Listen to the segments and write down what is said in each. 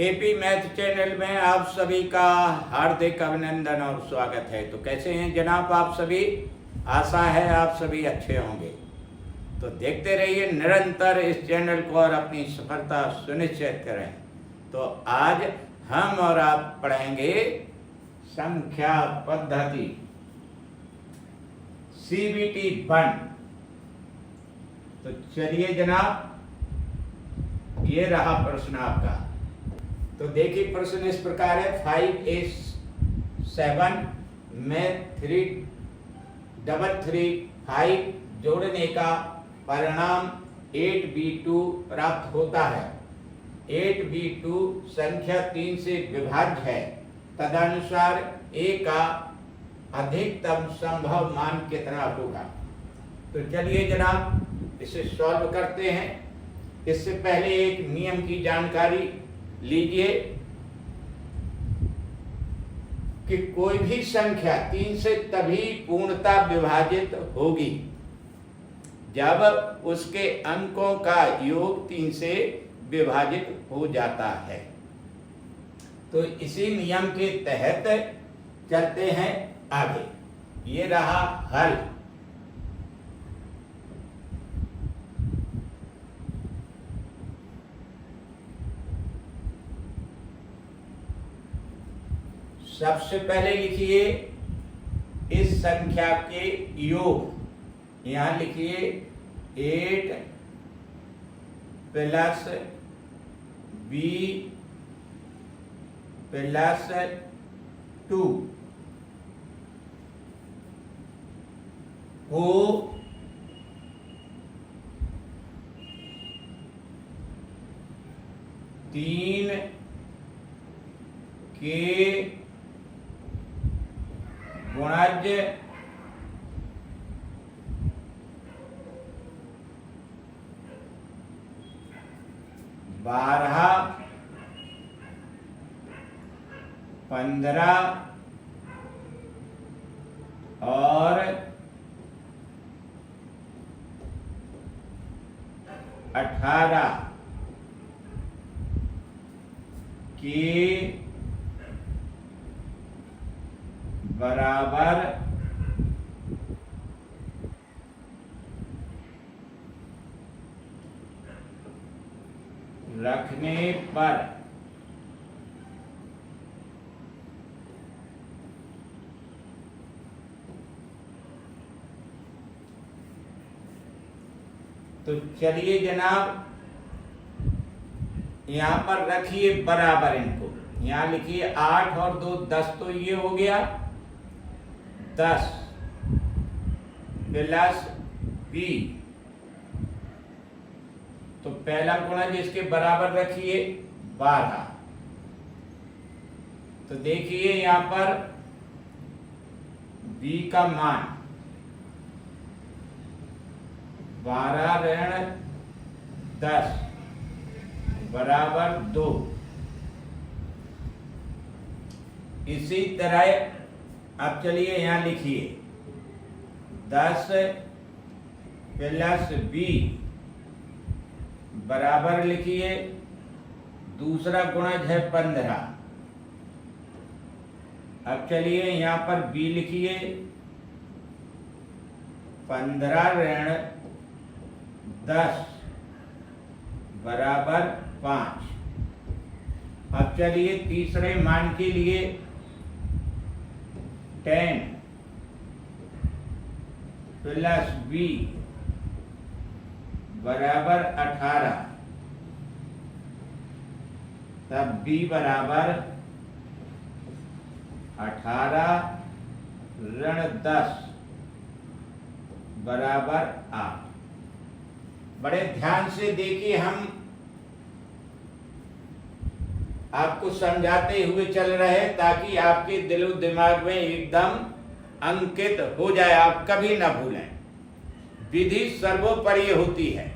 AP math channel में आप सभी का हार्दिक अभिनंदन और स्वागत है। तो कैसे हैं जनाब आप सभी? आशा है आप सभी अच्छे होंगे। तो देखते रहिए निरंतर इस चैनल को और अपनी सफलता सुनिश्चित करें। तो आज हम और आप पढ़ेंगे संख्या पद्धति CBT 1। तो चलिए जनाब, ये रहा प्रश्न आपका। तो देखिए प्रश्न इस प्रकार है, 5a7 में 333 जोड़ने का परिणाम 8b2 प्राप्त होता है। 8b2 संख्या 3 से विभाज्य है, तदनुसार a का अधिकतम संभव मान कितना होगा। तो चलिए जनाब इसे सॉल्व करते हैं। इससे पहले एक नियम की जानकारी लीजिए कि कोई भी संख्या 3 से तभी पूर्णतः विभाजित होगी जब उसके अंकों का योग 3 से विभाजित हो जाता है। तो इसी नियम के तहत चलते हैं आगे। ये रहा हल। सबसे पहले लिखिए इस संख्या के योग। यहां लिखिए 8 प्लस b प्लस 2 को 3 के गुणज 12, 15 और 18 के बराबर रखने पर तो चलिए जनाब यहां पर रखिए बराबर इनको। यहां लिखिए 8 और 2 10, तो ये हो गया 10 प्लस b। तो पहला गुणज इसके बराबर रखिए 12। तो देखिए यहां पर b का मान 12 ऋण 10 बराबर 2। इसी तरह अब चलिए यहां लिखिए 10 प्लस b बराबर लिखिए दूसरा गुणज है 15। अब चलिए यहां पर b लिखिए 15 ऋण 10 बराबर 5। अब चलिए तीसरे मान के लिए 10 प्लस b बराबर 18। तब b बराबर 18 ऋण 10 बराबर 8। बड़े ध्यान से देखिए, हम आपको समझाते हुए चल रहे हैं ताकि आपके दिलो दिमाग में एकदम अंकित हो जाए, आप कभी ना भूलें। विधि सर्वोपरि होती है।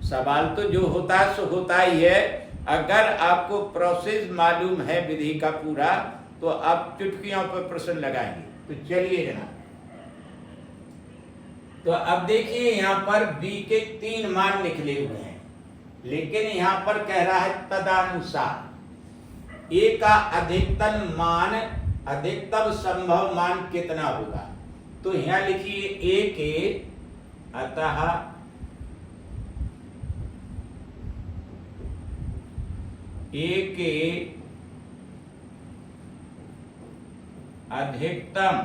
सवाल तो जो होता है सो होता ही है। अगर आपको प्रोसेस मालूम है विधि का पूरा, तो आप चुटकियों पर प्रश्न लगाएंगे। तो चलिए जनाब, तो अब देखिए यहां पर b के 3 मान निकले हुए हैं, लेकिन यहां पर कह रहा है तदनुसार। ए का अधिकतम मान, अधिकतम संभव मान कितना होगा? तो यहां लिखिए ए के, अतः ए के अधिकतम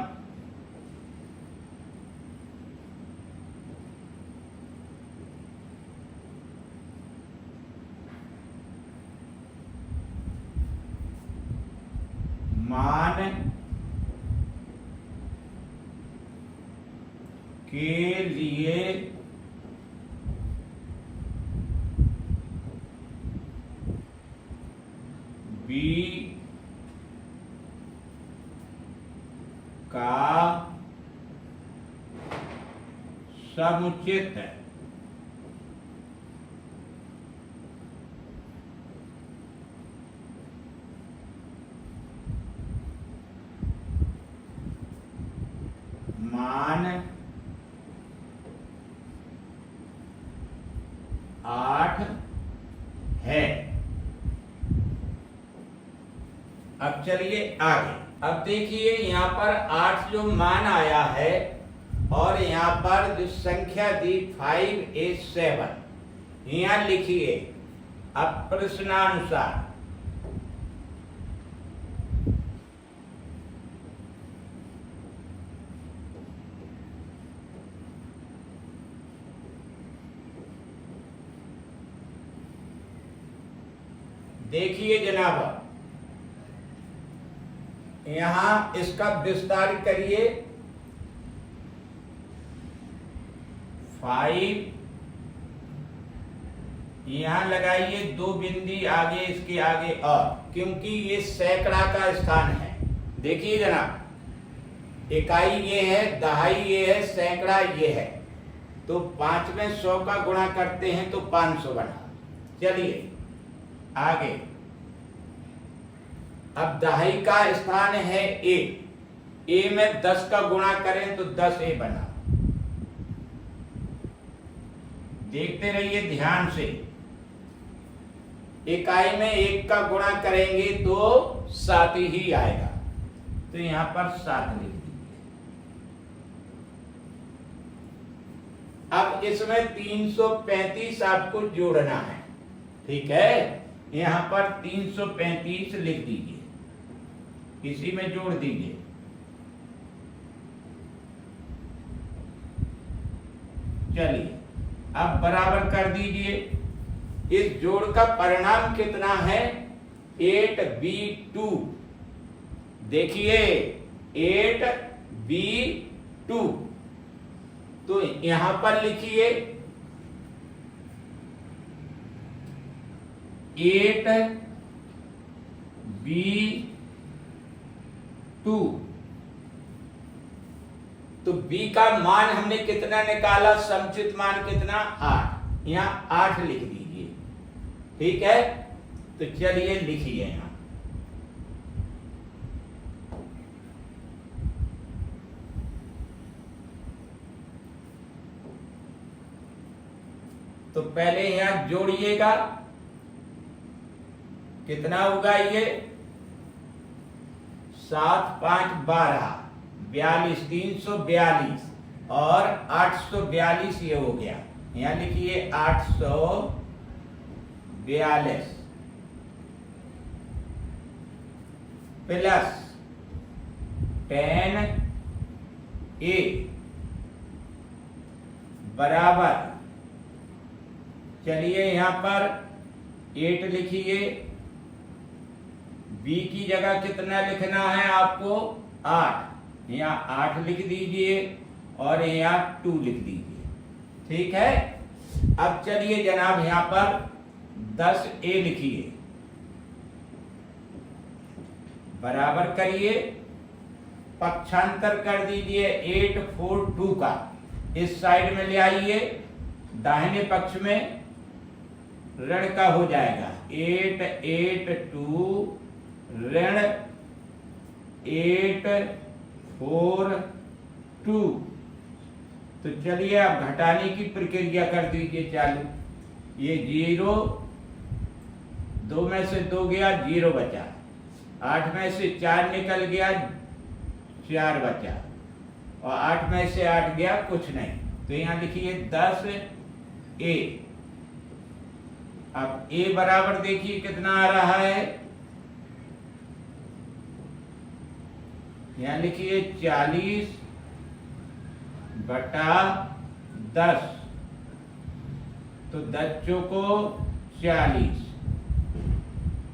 मान के लिए बी का समुचित मान 8 है। अब चलिए आगे। अब देखिए यहाँ पर 8 जो मान आया है और यहाँ पर जो संख्या दी 587, यहाँ लिखिए अब प्रश्नानुसार देखिए जनाब, यहां इसका विस्तार करिए। 5 यहां लगाइए 2 बिंदी आगे, इसके आगे और, क्योंकि ये सैकड़ा का स्थान है। देखिए जनाब, इकाई ये है, दहाई ये है, सैकड़ा ये है, तो 5 में 100 का गुणा करते हैं तो 500 बना। चलिए आगे। अब दहाई का स्थान है ए, ए में 10 का गुणा करें तो 10 ए बना। देखते रहिए ध्यान से, इकाई में 1 का गुणा करेंगे तो 7 ही आएगा, तो यहां पर 7 लिख दीजिए। अब इसमें 335 आपको जोड़ना है, ठीक है? यहां पर 335 लिख दीजिए, इसी में जोड़ दीजिए। चलिए अब बराबर कर दीजिए। इस जोड़ का परिणाम कितना है? 8b2। देखिए 8b2, तो यहां पर लिखिए 8b2। तो b का मान हमने कितना निकाला? समुचित मान कितना? 8। यहां 8 लिख दीजिए, ठीक है? तो चलिए लिखिए यहां। तो पहले यहां जोड़िएगा, कितना होगा ये? 7 5 12 42, 342 और 842 ये हो गया। यहां लिखिए 842 प्लस 10a बराबर, चलिए यहां पर 8 लिखिए, b की जगह कितना लिखना है आपको? 8। यहाँ 8 लिख दीजिए और यहाँ 2 लिख दीजिए, ठीक है? अब चलिए जनाब यहाँ पर 10a लिखिए, बराबर करिए, पक्षांतर कर दीजिए 842 का, इस साइड में ले आइए, दाहिने पक्ष में ऋण का हो जाएगा। 882 ऋण 842। तो चलिए आप घटाने की प्रक्रिया कर दीजिए चालू। ये 0, 2 में से 2 गया, 0 बचा, 8 में से 4 निकल गया, 4 बचा, और 8 में से 8 गया, कुछ नहीं। तो यहां लिखिए 10 ए। अब ए बराबर देखिए कितना आ रहा है, यहां लिखिए 40 बटा 10। तो 10 चौको 40।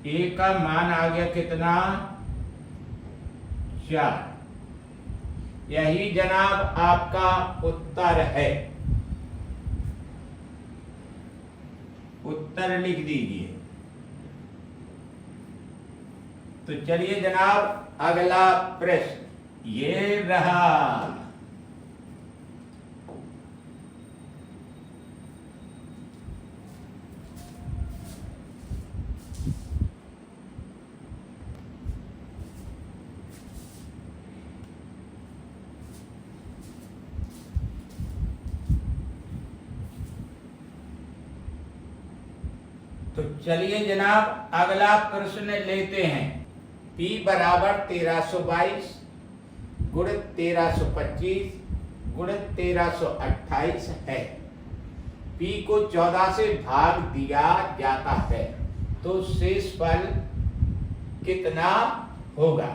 ए का मान आ गया कितना, 4। यही जनाब आपका उत्तर है। उत्तर लिख दीजिए। तो चलिए जनाब अगला प्रश्न ये रहा। तो चलिए जनाब अगला प्रश्न लेते हैं। P बराबर 1322 गुण 1325 गुण 1328 है। P को 14 से भाग दिया जाता है तो शेष फल कितना होगा।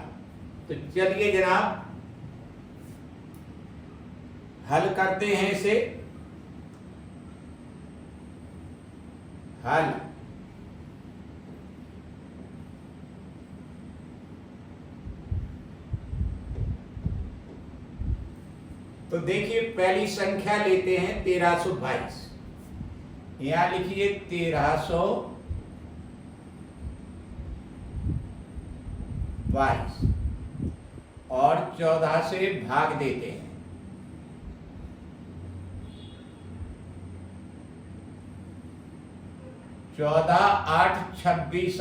तो चलिए जनाब हल करते हैं इसे। हल तो देखिए पहली संख्या लेते हैं 1322। यहां लिखिए 1322 और 14 से भाग देते हैं। 14 8 26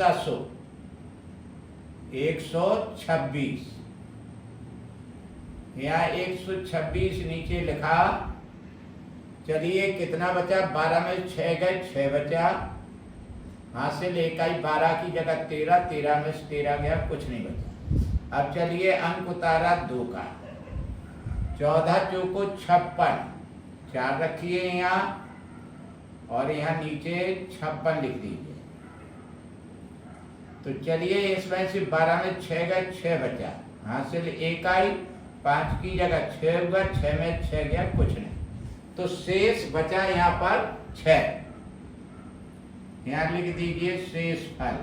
126। यहाँ 126 नीचे लिखा। चलिए कितना बचा, 12 में 6 गए, 6 बचा। हासिल इकाई 12 की जगह 13, 13 में से 13 गया, कुछ नहीं बचा। अब चलिए अंक उतारा 2 का। 14 चौको 56, 4 रखिए यहाँ और यहाँ नीचे 56 लिख दीजिए। तो चलिए इसमें से 12 में 6 गए, 6 बचा। हासिल इकाई 5 की जगह 6 हुआ, 6 में 6 गया, कुछ नहीं। तो शेष बचा यहाँ पर 6। यहाँ लिख दीजिए शेष फल।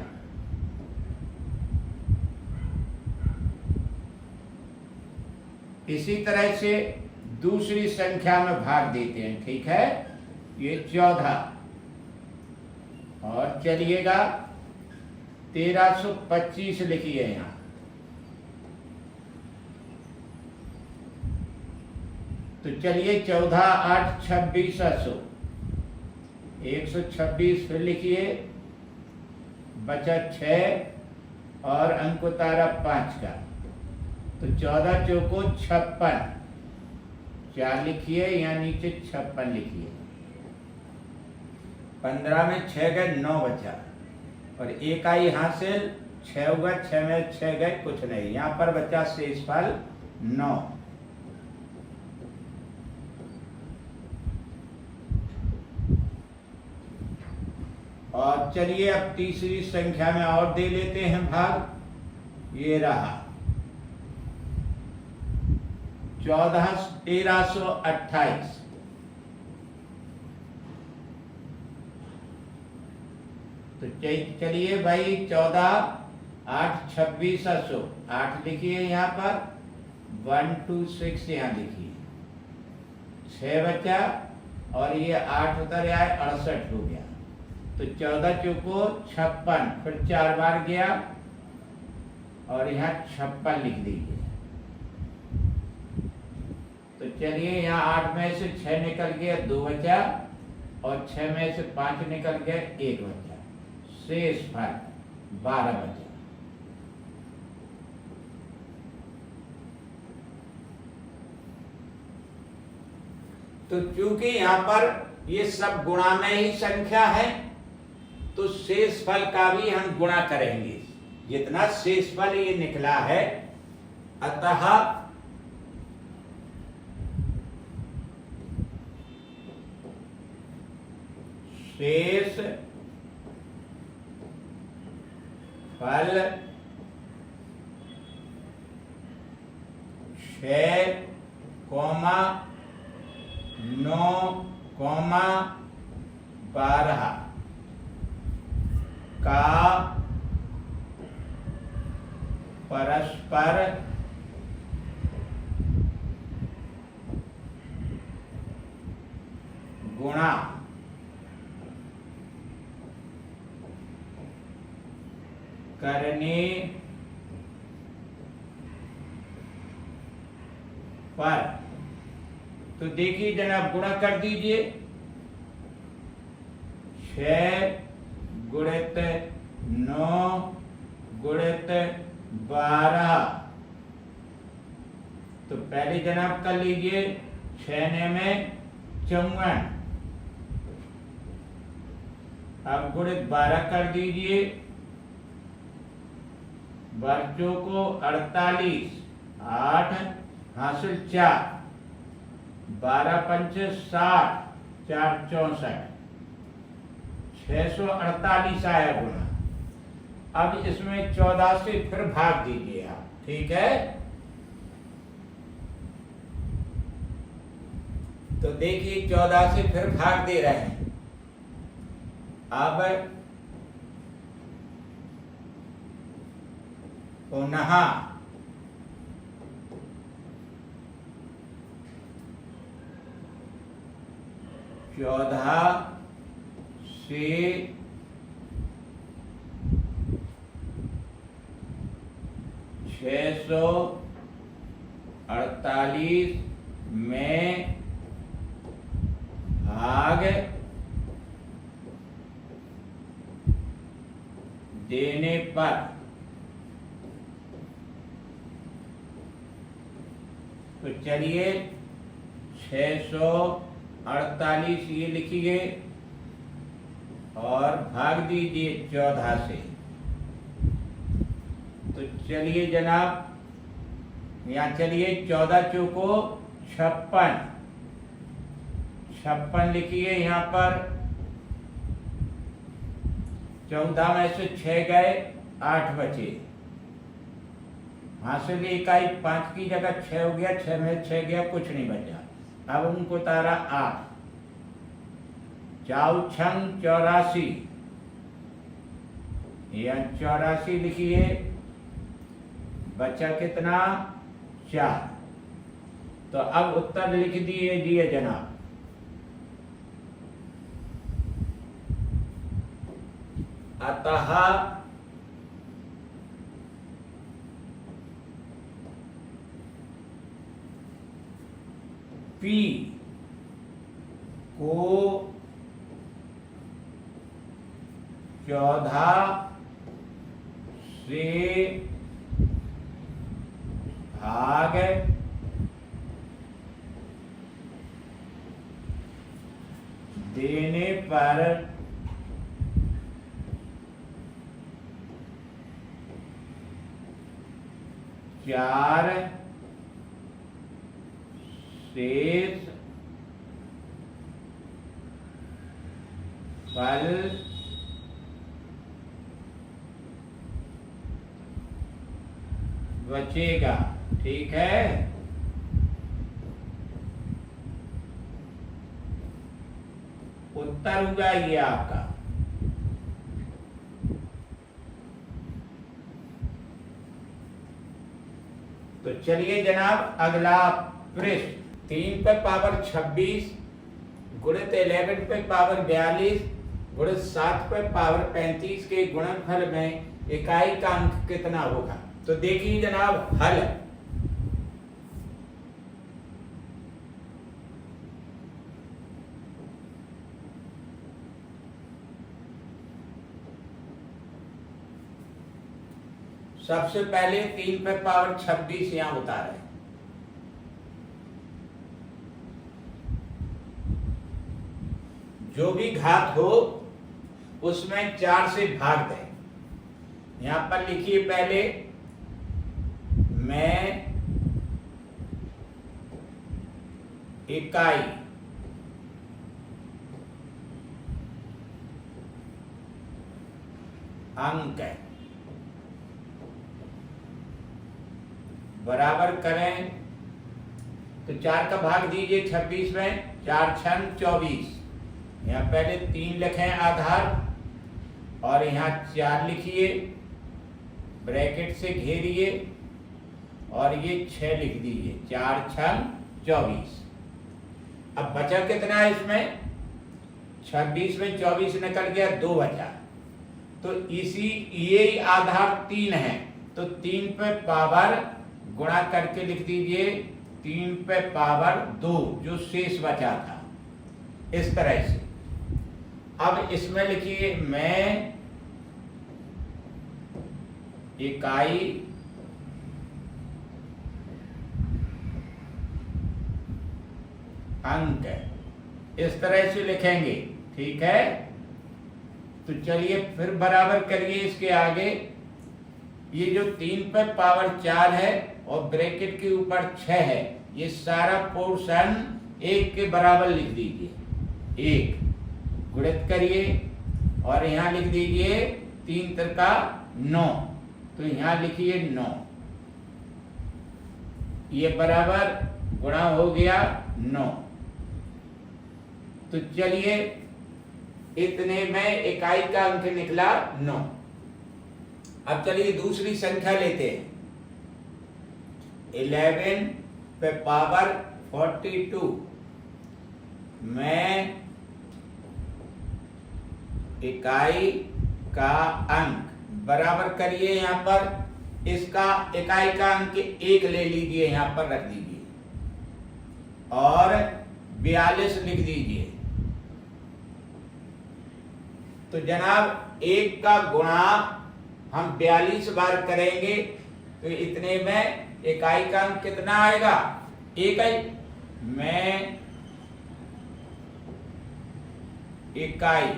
इसी तरह से दूसरी संख्या में भाग देते हैं, ठीक है। ये 14 और चलिएगा 1325 लिखिए यहाँ। तो चलिए 14 8 26 126 फिर लिखिए, बचा 6 और अंक उतारा 5 का। तो 14 चौको 56, 4 लिखिए, यहाँ नीचे 56 लिखिए। 15 में 6 गए, 9 बचा और इकाई हासिल 6 हुआ, 6 में 6 गए, कुछ नहीं। यहाँ पर बचा शेष फल 9। और चलिए अब तीसरी संख्या में और दे लेते हैं भाग। ये रहा 1328। तो चलिए भाई 14 8 26 8 लिखिए यहाँ पर, 1 2 6 यहाँ लिखिए। 6 बचा और ये 8 उतर आए, 68 हो गया। तो 14 चौको 56, फिर 4 बार गया और यहाँ 56 लिख दीजिए। तो चलिए यहाँ 8 में से 6 निकल गया, 2 बचा और 6 में से 5 निकल गया, 1 बचा। शेष फल 12 बचा। तो चूंकि यहाँ पर ये सब गुणा में ही संख्या है तो शेष फल का भी हम गुणा करेंगे। जितना शेषफल ये निकला है, अतः शेष फल 6,9,12 का परस्पर गुणा करने पर, तो देखिए जनाब गुणा कर दीजिए। 6 गुणित 9 गुणित 12, तो पहले जनाब कर लीजिए 6 में 54, अब गुणित 12 कर दीजिए, बच्चों को 48, 8 हासिल 4, 12 पंचे 60, 4 64, 648 आया गुना। अब इसमें 14 से फिर भाग दीजिए आप, ठीक है। तो देखिए 14 से फिर भाग दे रहे हैं। अब पुनः 14 से 648 में भाग देने पर तो चलिए 648 ये लिखिए और भाग दीजिए 14 से। तो चलिए जनाब यहाँ चलिए 14 चौको 56, 56 लिखिए यहाँ पर। 14 में से 6 गए, 8 बचे। हासिल इकाई 5 की जगह 6 हो गया, 6 में 6 गया, कुछ नहीं बचा। अब उनको तारा 8, 4 छंग 84, या 84 लिखिए, बचा कितना 4। तो अब उत्तर लिख दिए जनाब। अतः P को 14 से भाग देने पर चार शेष फल बचेगा, ठीक है। उत्तर हुआ ये आपका। तो चलिए जनाब अगला पृष्ठ। 3 पे पावर 26 गुणित 11 पे पावर 42 गुणित 7 पे पावर 35 के गुणनफल में इकाई का अंक कितना होगा? तो देखिए जनाब हल। सबसे पहले 3 पे पावर 26 यहां उतारे, जो भी घात हो उसमें 4 से भाग दें। यहां पर लिखिए पहले मैं इकाई अंक बराबर करें तो 4 का भाग दीजिए 26 में, 4 छन 24। यहाँ पहले 3 लिखें आधार और यहाँ 4 लिखिए, ब्रैकेट से घेरिए और ये 6 लिख दीजिए, 4 छन 24। अब बचा कितना है इसमें? 26 में 24 निकल गया, 2 बचा। तो इसी ये आधार 3 है, तो 3 पे पावर गुणा करके लिख दीजिए 3 पे पावर 2, जो शेष बचा था, इस तरह से। अब इसमें लिखिए मैं इकाई अंक, इस तरह से लिखेंगे, ठीक है। तो चलिए फिर बराबर करिए इसके आगे। ये जो 3 पे पावर 4 है और ब्रैकेट के ऊपर 6 है, ये सारा पोर्शन 1 के बराबर लिख दीजिए। 1 गुणित करिए और यहाँ लिख दीजिए 3 त्रिका 9, तो यहाँ लिखिए 9। ये बराबर गुणा हो गया 9। तो चलिए इतने में इकाई का अंक निकला 9। अब चलिए दूसरी संख्या लेते हैं। 11 पे पावर 42 में इकाई का अंक बराबर करिए। यहाँ पर इसका इकाई का अंक 1 ले लीजिए, यहाँ पर रख दीजिए और 42 लिख दीजिए। तो जनाब 1 का गुणा हम 42 बार करेंगे तो इतने में इकाई का अंक कितना आएगा? 1। मैं इकाई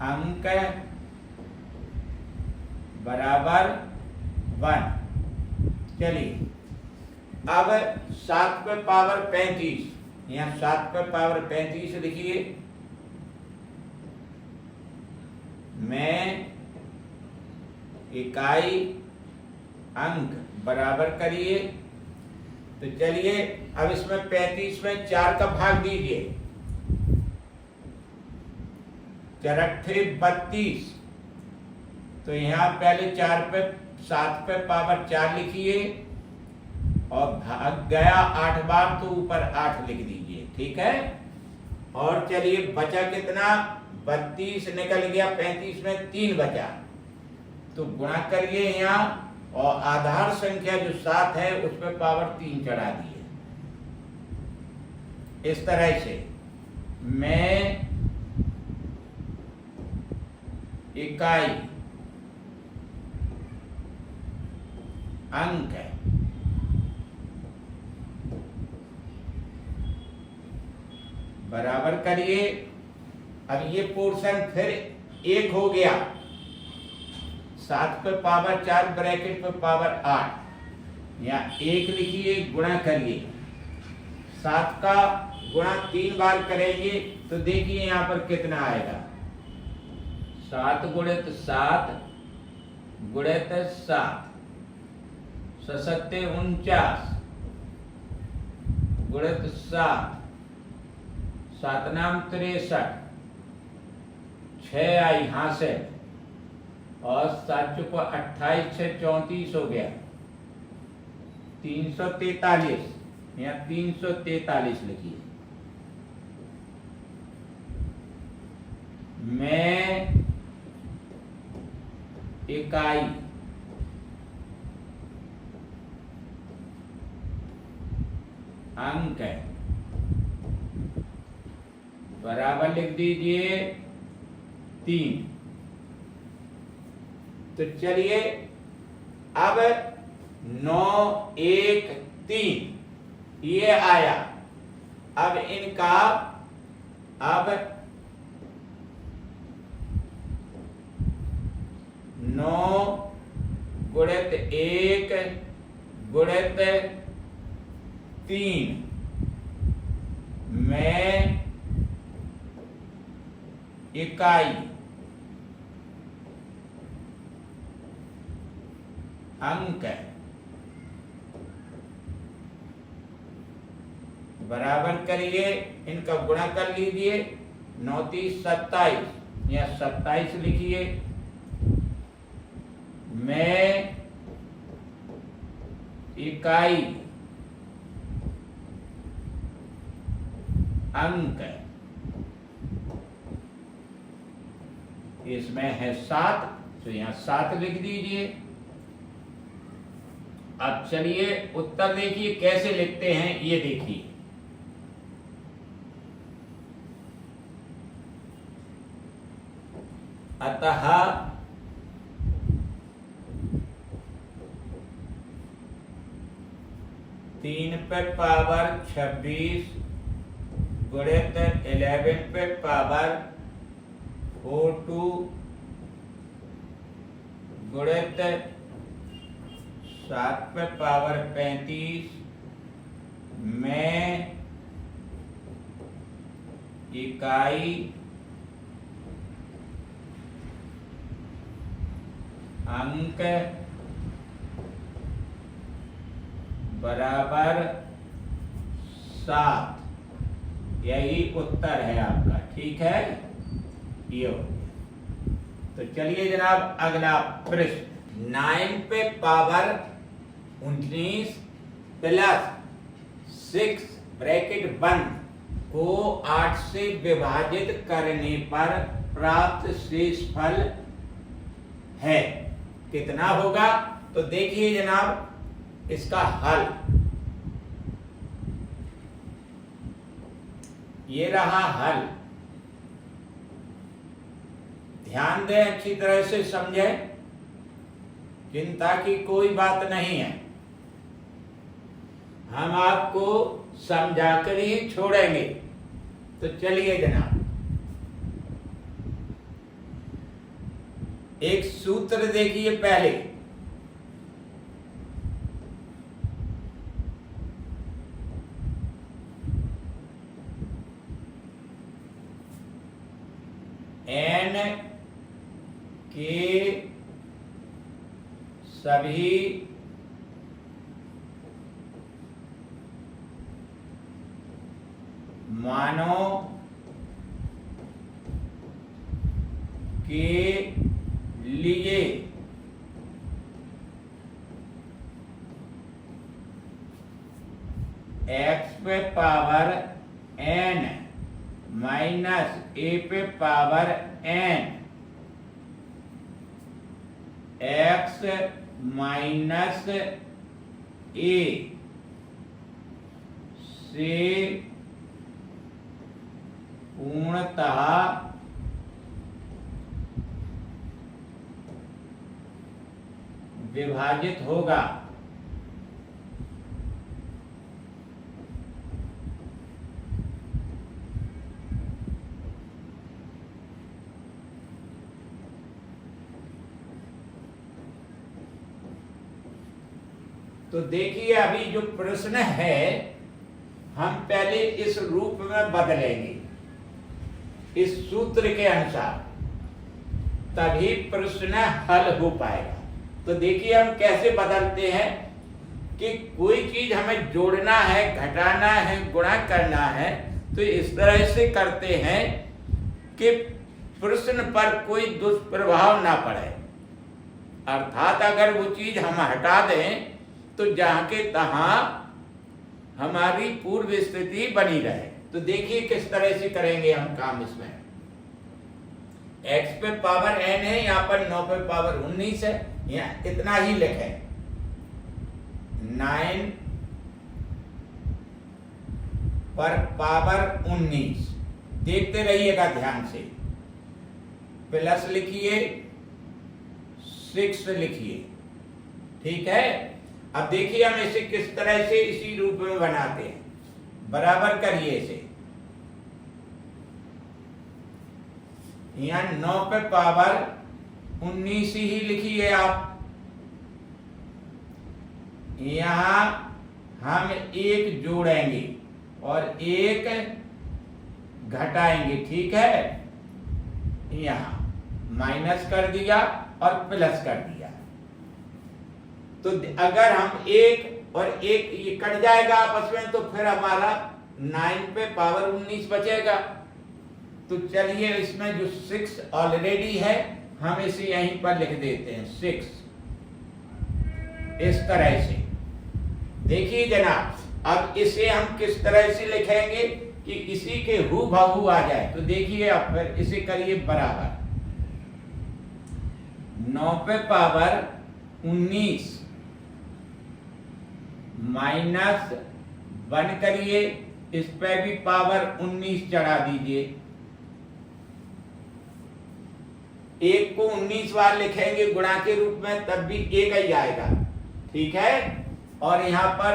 अंक बराबर 1। चलिए अब 7 पे पावर 35, यहाँ 7 पे पावर 35 लिखिए। मैं इकाई अंक बराबर करिए। तो चलिए अब इसमें 35 में 4 का भाग दीजिए, 4 अट्ठे 32। तो यहाँ पहले 7 पे पावर 4 लिखिए और भाग गया 8 बार, तो ऊपर 8 लिख दीजिए, ठीक है। और चलिए बचा कितना? 32 निकल गया, 35 में 3 बचा, तो गुणा करिए यहाँ और आधार संख्या जो 7 है उस पर पावर 3 चढ़ा दिए। इस तरह से मैं इकाई अंक बराबर करिए। अब ये पोर्शन फिर 1 हो गया, 7 पे पावर 4 ब्रैकेट पे पावर 8, यहाँ 1 लिखिए, गुणा करिए। 7 का गुणा 3 बार करेंगे तो देखिए यहाँ पर कितना आएगा। 7 गुणित 7 गुणित 7, 7 49 गुणित 7, 7 नाम 63, 6 आई हासिल और 7 को 28, 6 34 हो गया, 343, यहाँ 343 लिखिए। मैं इकाई अंक बराबर लिख दीजिए 3। तो चलिए अब 9 1 3 ये आया। अब इनका अब 9 गुणित 1 गुणित 3 में इकाई अंक बराबर करिए, इनका गुणा कर लीजिए। 9 3 27 या 27 लिखिए में इकाई अंक, इसमें है 7 तो यहां 7 लिख दीजिए। अब चलिए उत्तर देखिए कैसे लिखते हैं, ये देखिए। अतः 3 पे पावर 26 गुणित 11 पे पावर 42 गुणित 7 पे पावर 35 में इकाई अंक बराबर 7। यही उत्तर है आपका, ठीक है। ये हो गया। तो चलिए जनाब अगला प्रश्न। 9 पे पावर 19 प्लस 6 ब्रैकेट बंद को 8 से विभाजित करने पर प्राप्त शेषफल है, कितना होगा? तो देखिए जनाब इसका हल, ये रहा हल। ध्यान दें, अच्छी तरह से समझें, चिंता की कोई बात नहीं है। हम आपको समझाकर ही छोड़ेंगे। तो चलिए जनाब, एक सूत्र देखिए पहले। n के सभी मानों के लिए x पे पावर n माइनस a पे power n x minus a से पूर्णतः विभाजित होगा। तो देखिए अभी जो प्रश्न है हम पहले इस रूप में बदलेंगे, इस सूत्र के अनुसार, तभी प्रश्न हल हो पाएगा। तो देखिए हम कैसे बदलते हैं कि कोई चीज हमें जोड़ना है, घटाना है, गुणा करना है, तो इस तरह से करते हैं कि प्रश्न पर कोई दुष्प्रभाव ना पड़े। अर्थात अगर वो चीज हम हटा दें तो जहां के तहां हमारी पूर्व स्थिति बनी रहे। तो देखिए किस तरह से करेंगे हम काम। इसमें x पे पावर n है, यहाँ पर 9 पे पावर 19 है, यहाँ इतना ही लिखें। 9 पर पावर 19 देखते रहिएगा ध्यान से। प्लस लिखिए, 6 लिखिए, ठीक है। अब देखिए हम इसे किस तरह से इसी रूप में बनाते हैं। बराबर करिए इसे। यहाँ 9 पे पावर 19 ही लिखिए आप। यहां हम एक जोड़ेंगे और एक घटाएंगे, ठीक है। यहां माइनस कर दिया और प्लस कर दिया। तो अगर हम एक और एक ये कट जाएगा आपस में, तो फिर हमारा 9 पे पावर 19 बचेगा। तो चलिए इसमें जो 6 ऑलरेडी है हम इसे यहीं पर लिख देते हैं 6, इस तरह से। देखिए जनाब, अब इसे हम किस तरह से लिखेंगे कि इसी के हूबहू आ जाए। तो देखिए अब फिर इसे करिए बराबर 9 पे पावर 19 माइनस 1 करिए, इस पे भी पावर 19 चढ़ा दीजिए। एक को 19 बार लिखेंगे गुणा के रूप में, तब भी एक ही आएगा, ठीक है। और यहां पर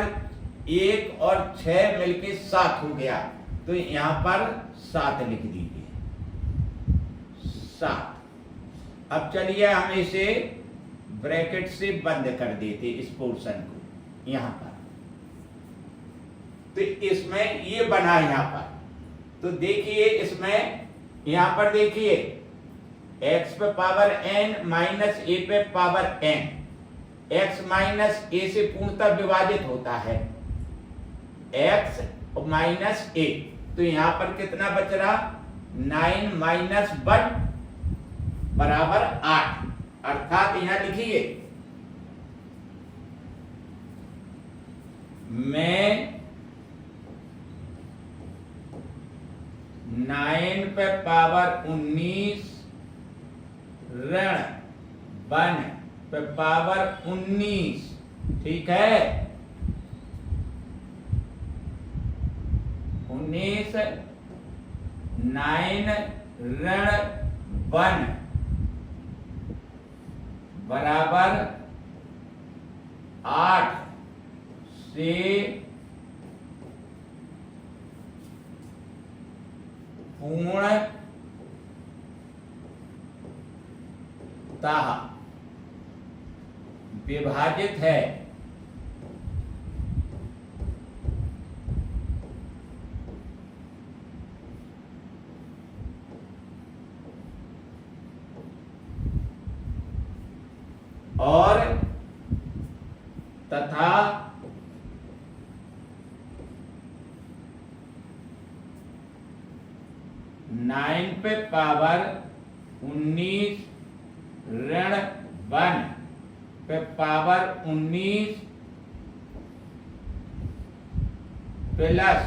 1 और 6 मिलके 7 हो गया, तो यहां पर 7 लिख दीजिए, 7। अब चलिए हम इसे ब्रैकेट से बंद कर देते इस पोर्शन को यहां पर। तो इसमें ये बना यहां पर। तो देखिए इसमें यहां पर देखिए x पे पावर n माइनस a पे power n, x minus a से पूर्णतः विभाजित होता है, x माइनस a। तो यहां पर कितना बच रहा, 9 माइनस 1 बराबर 8। अर्थात यहां लिखिए मैं 9 पे पावर 19 ऋण 1 पे पावर 19, ठीक है। 19 9 ऋण 1 बराबर 8 से पूर्णतः विभाजित है। और तथा नाइन पे पावर 19 ऋण 1 पे पावर 19 प्लस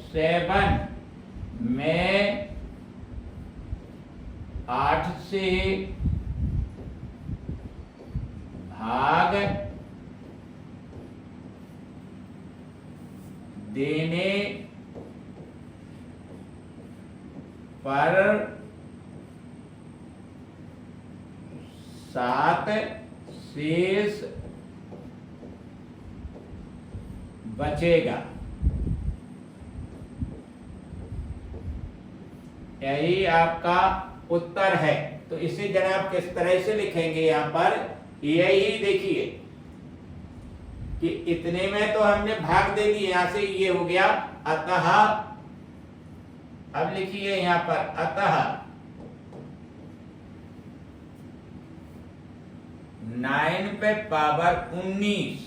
7 में 8 से भाग देने पर 7 शेष बचेगा। यही आपका उत्तर है। तो इसे जनाब किस तरह से लिखेंगे यहां पर, यही देखिए कि इतने में तो हमने भाग दे दिए, यहां से ये हो गया अतः। अब लिखिए यहां पर अतः 9 पे पावर 19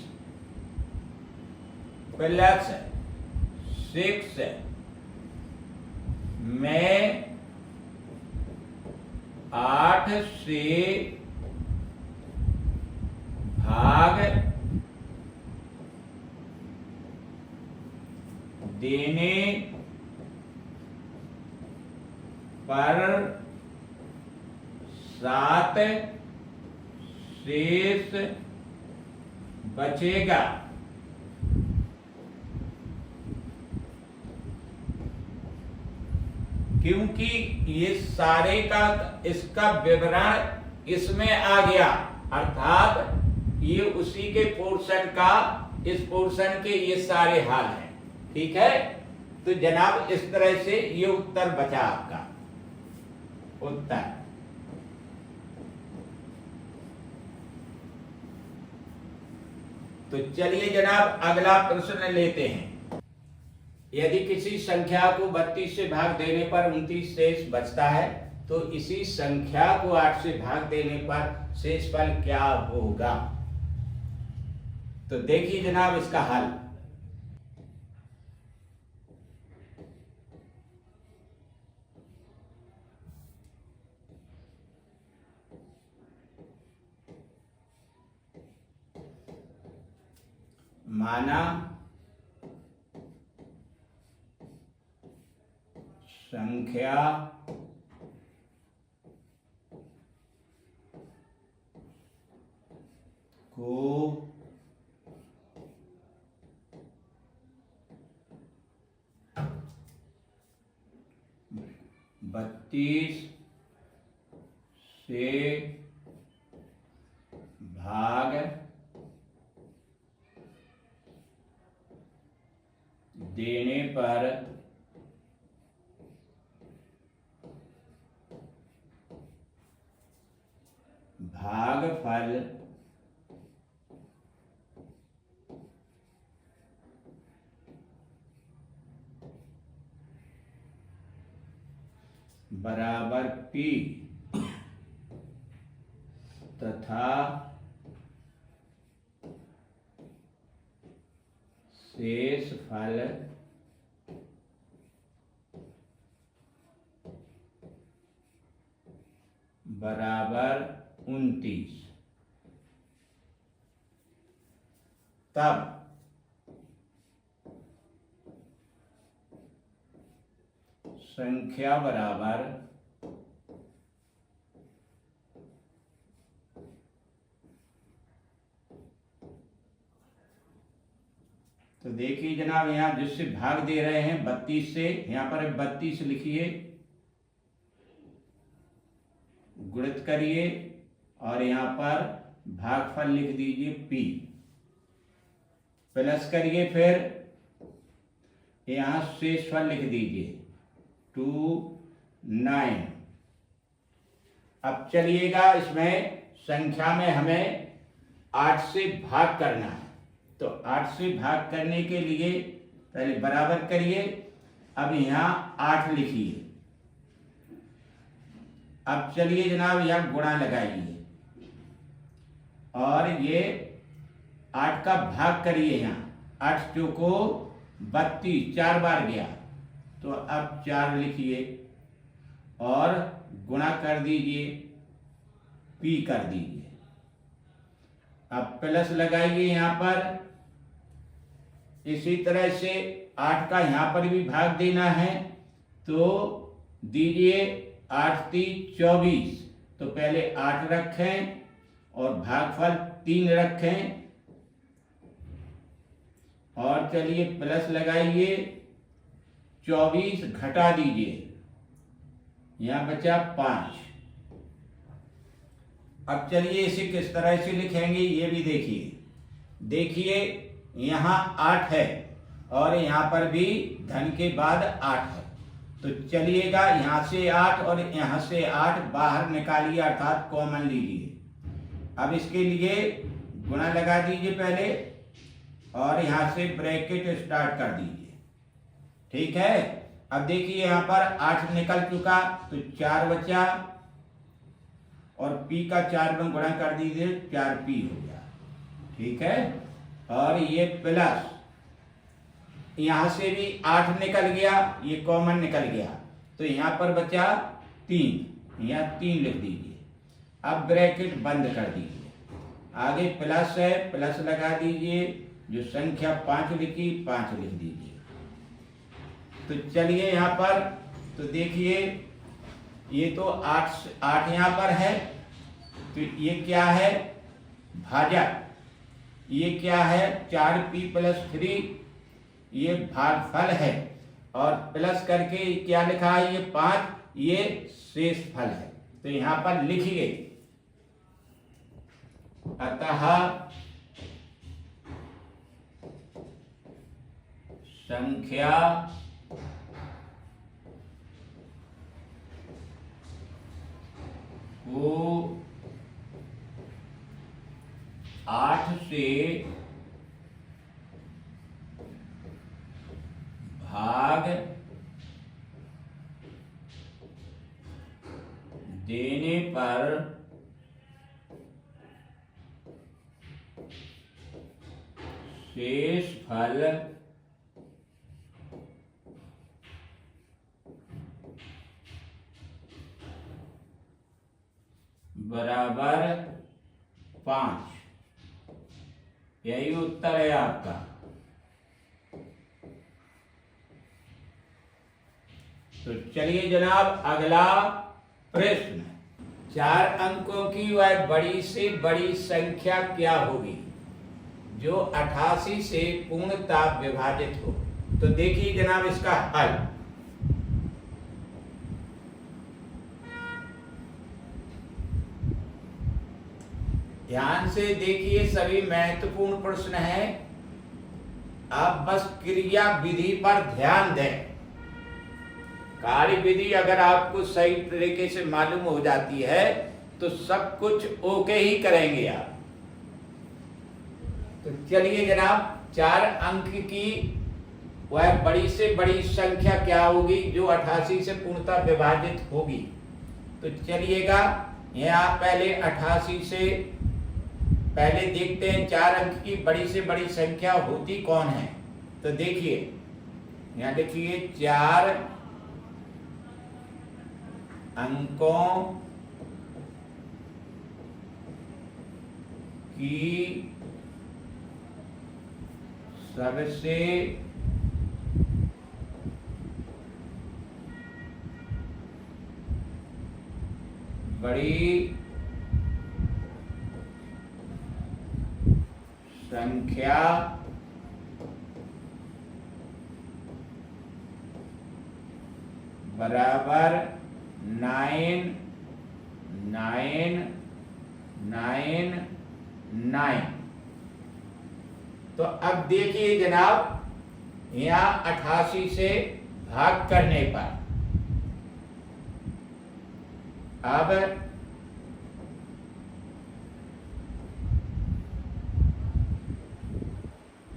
प्लस 6 में 8 से भाग देने पर 7 शेष बचेगा। क्योंकि ये सारे का इसका विवरण इसमें आ गया, अर्थात ये उसी के पोर्शन का, इस पोर्शन के ये सारे हाल हैं, ठीक है। तो जनाब इस तरह से ये उत्तर बचा आपका उत्तर। तो चलिए जनाब अगला प्रश्न लेते हैं। यदि किसी संख्या को 32 से भाग देने पर 29 शेष बचता है तो इसी संख्या को 8 से भाग देने पर शेषफल क्या होगा? तो देखिए जनाब इसका हल। माना संख्या को 32 से भाग देने पर भागफल बराबर P तथा शेषफल बराबर 29। तब संख्या बराबर तो देखिए जनाब यहां जिससे भाग दे रहे हैं 32 से, यहां पर 32 लिखिए, गुणित करिए और यहां पर भागफल लिख दीजिए P, प्लस करिए, फिर यहां शेषफल लिख दीजिए 29। अब चलिएगा इसमें संख्या में हमें 8 से भाग करना है, तो 8 से भाग करने के लिए पहले बराबर करिए, अब यहां 8 लिखिए। अब चलिए जनाब यहां गुणा लगाइए और ये 8 का भाग करिए, यहाँ 8 चौको 32, 4 बार गया, तो अब 4 लिखिए और गुणा कर दीजिए, P कर दीजिए। अब प्लस लगाइए यहाँ पर, इसी तरह से 8 का यहाँ पर भी भाग देना है, तो दीजिए 8 3 24, तो पहले 8 रखें और भागफल 3 रखें और चलिए प्लस लगाइए, 24 घटा दीजिए, यहां बचा 5। अब चलिए इसे किस तरह से लिखेंगे ये भी देखिए यहां 8 है और यहां पर भी धन के बाद 8 है, तो चलिएगा यहां से 8 और यहां से 8 बाहर निकालिए, अर्थात कॉमन लीजिए। अब इसके लिए गुणा लगा दीजिए पहले और यहां से ब्रैकेट स्टार्ट कर दीजिए, ठीक है। अब देखिए यहां पर 8 निकल चुका, तो 4 बचा और P का 4 में गुणा कर दीजिए, 4P हो गया, ठीक है। और ये प्लस यहां से भी 8 निकल गया, ये कॉमन निकल गया, तो यहां पर बचा 3, यहां 3 लिख दीजिए। अब ब्रैकेट बंद कर दीजिए, आगे प्लस है, प्लस लगा दीजिए, जो संख्या 5 लिखी 5 लिख दीजिए। तो चलिए यहां पर तो देखिए ये तो 8 यहां पर है, तो ये क्या है भाजक, ये क्या है 4P + 3, ये भागफल है और प्लस करके क्या लिखा है ये 5, ये शेषफल है, तो यहां पर लिखिए। अतः संख्या को 8 से देने पर शेष फल बराबर 5। यही उत्तर है आपका। तो चलिए जनाब, अगला प्रश्न। 4 अंकों की वह बड़ी से बड़ी संख्या क्या होगी जो 88 से पूर्णतः विभाजित हो? तो देखिए जनाब इसका हल। ध्यान से देखिए, सभी महत्वपूर्ण प्रश्न है। आप बस क्रिया विधि पर ध्यान दें। कार्य विधि अगर आपको सही तरीके से मालूम हो जाती है तो सब कुछ ओके ही करेंगे आप। तो चलिए जनाब, 4 अंक की वह बड़ी से बड़ी संख्या क्या होगी जो 88 से पूर्णतः विभाजित होगी? तो चलिएगा, यहाँ पहले 88 से पहले देखते हैं 4 अंक की बड़ी से बड़ी संख्या होती कौन है। तो देखिए, यहाँ देखिए 4 अंकों की सबसे बड़ी संख्या बराबर 9 9 9 9। तो अब देखिए जनाब, यहाँ 88 से भाग करने पर अब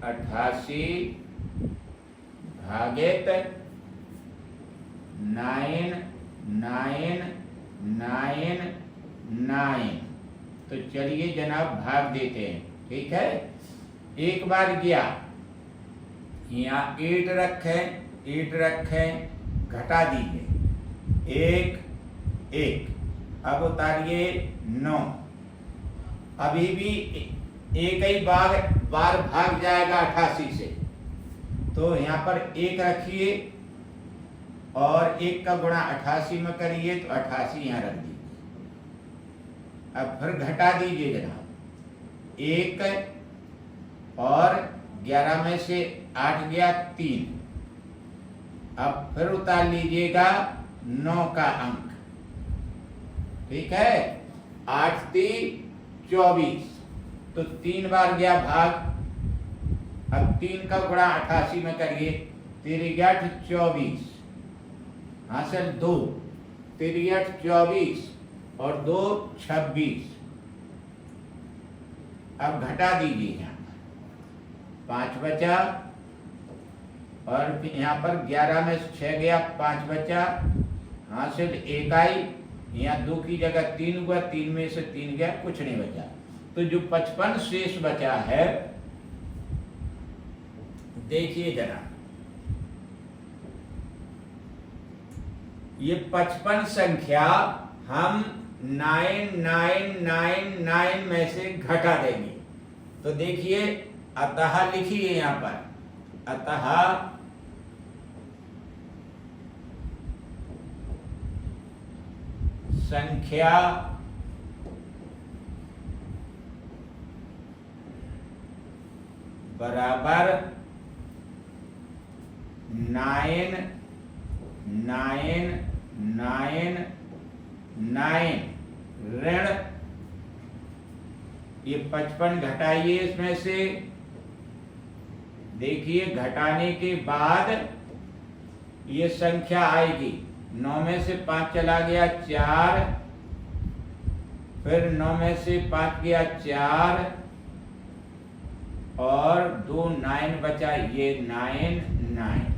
88 भागित 9 9 9 9। तो चलिए जनाब भाग देते हैं, ठीक है। एक बार गया, यहाँ 8 रखें, घटा दीजिए 1 1। अब उतारिए 9। अभी भी एक ही बार भाग जाएगा 88 से, तो यहाँ पर 1 रखिए और 1 का गुणा 88 में करिए तो 88 यहाँ रख दीजिए। अब फिर घटा दीजिए जनाब, 1 और 11 में से 8 गया 3। अब फिर उतार लीजिएगा 9 का अंक, ठीक है। 8 3 24, तो 3 बार गया भाग। अब 3 का गुणा 88 में करिए, 3 8 24 हासिल 2, 3 8 24 और 2 26। अब घटा दीजिए, यहाँ 5 बचा और यहाँ पर 11 में 6 गया, 5 बचा, हासिल 1 आई। यहाँ 2 की जगह 3 हुआ, 3 में से 3 गया, कुछ नहीं बचा। तो जो 55 शेष बचा है, देखिए जरा, ये 55 संख्या हम 9999 में से घटा देंगे। तो देखिए, अतः लिखिए यहाँ पर, अतः संख्या बराबर 9999 ऋण, ये 55 घटाइए इसमें से। देखिए, घटाने के बाद ये संख्या आएगी, 9 में से 5 चला गया 4, फिर 9 में से 5 गया 4 और 2 9 बचा, ये 9 9।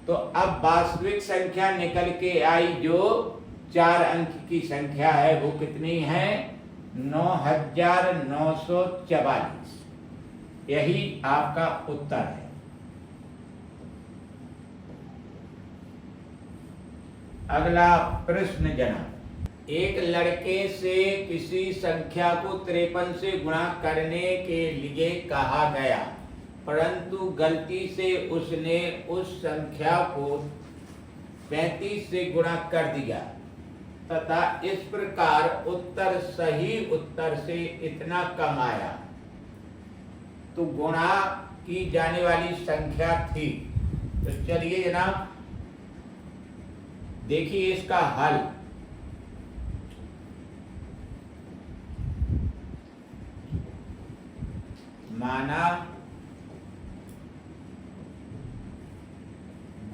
तो अब वास्तविक संख्या निकल के आई जो 4 अंक की संख्या है वो कितनी है? 9944। यही आपका उत्तर है। अगला प्रश्न जनाब, एक लड़के से किसी संख्या को 53 से गुणा करने के लिए कहा गया, परंतु गलती से उसने उस संख्या को 35 से गुणा कर दिया तथा इस प्रकार उत्तर सही उत्तर से इतना कम आया। तो गुणा की जाने वाली संख्या थी। तो चलिए जनाब देखिए इसका हल। माना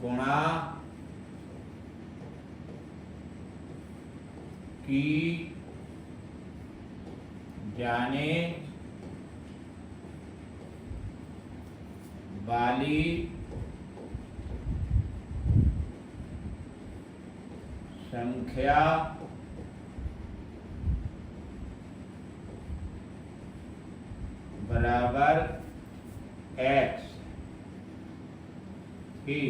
गुणा की जाने वाली संख्या बराबर x थी।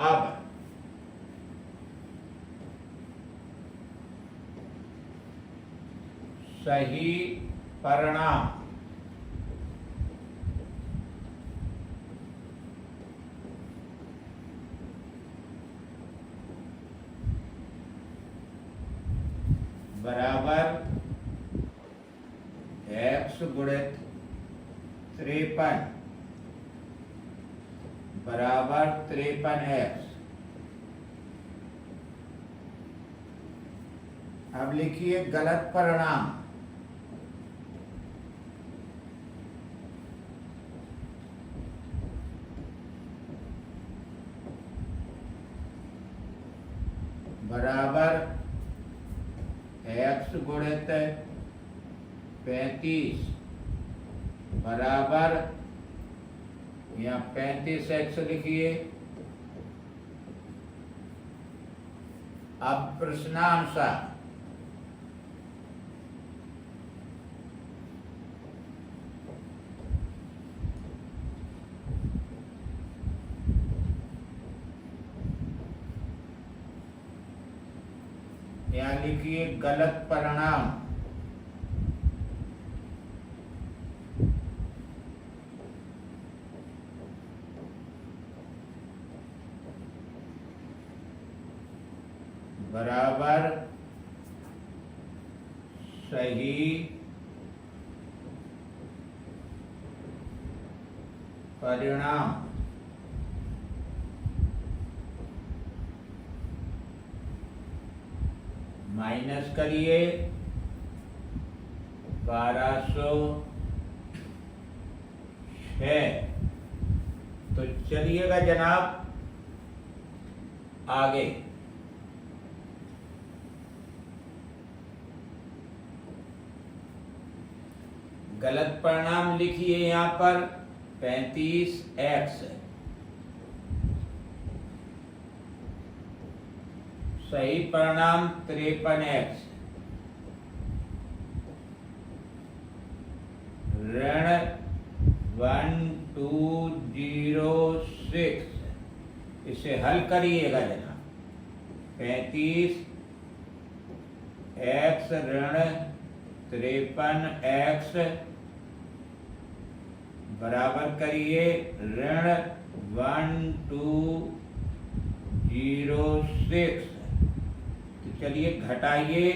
अब सही परिणाम बराबर x गुणित 53 बराबर 53x। अब लिखिए गलत परिणाम। बराबर x गुणित 35 बराबर, यहाँ 35x लिखिए। अब प्रश्नानुसार यहाँ लिखिए गलत परिणाम। बराबर सही परिणाम। माइनस करिए 1206। तो चलिएगा जनाब आगे। गलत परिणाम लिखिए यहाँ पर 35x, सही परिणाम 53x, ऋण 1206। इसे हल करिएगा जनाब। 35x ऋण 53x बराबर करिए ऋण 1206। तो चलिए घटाइए।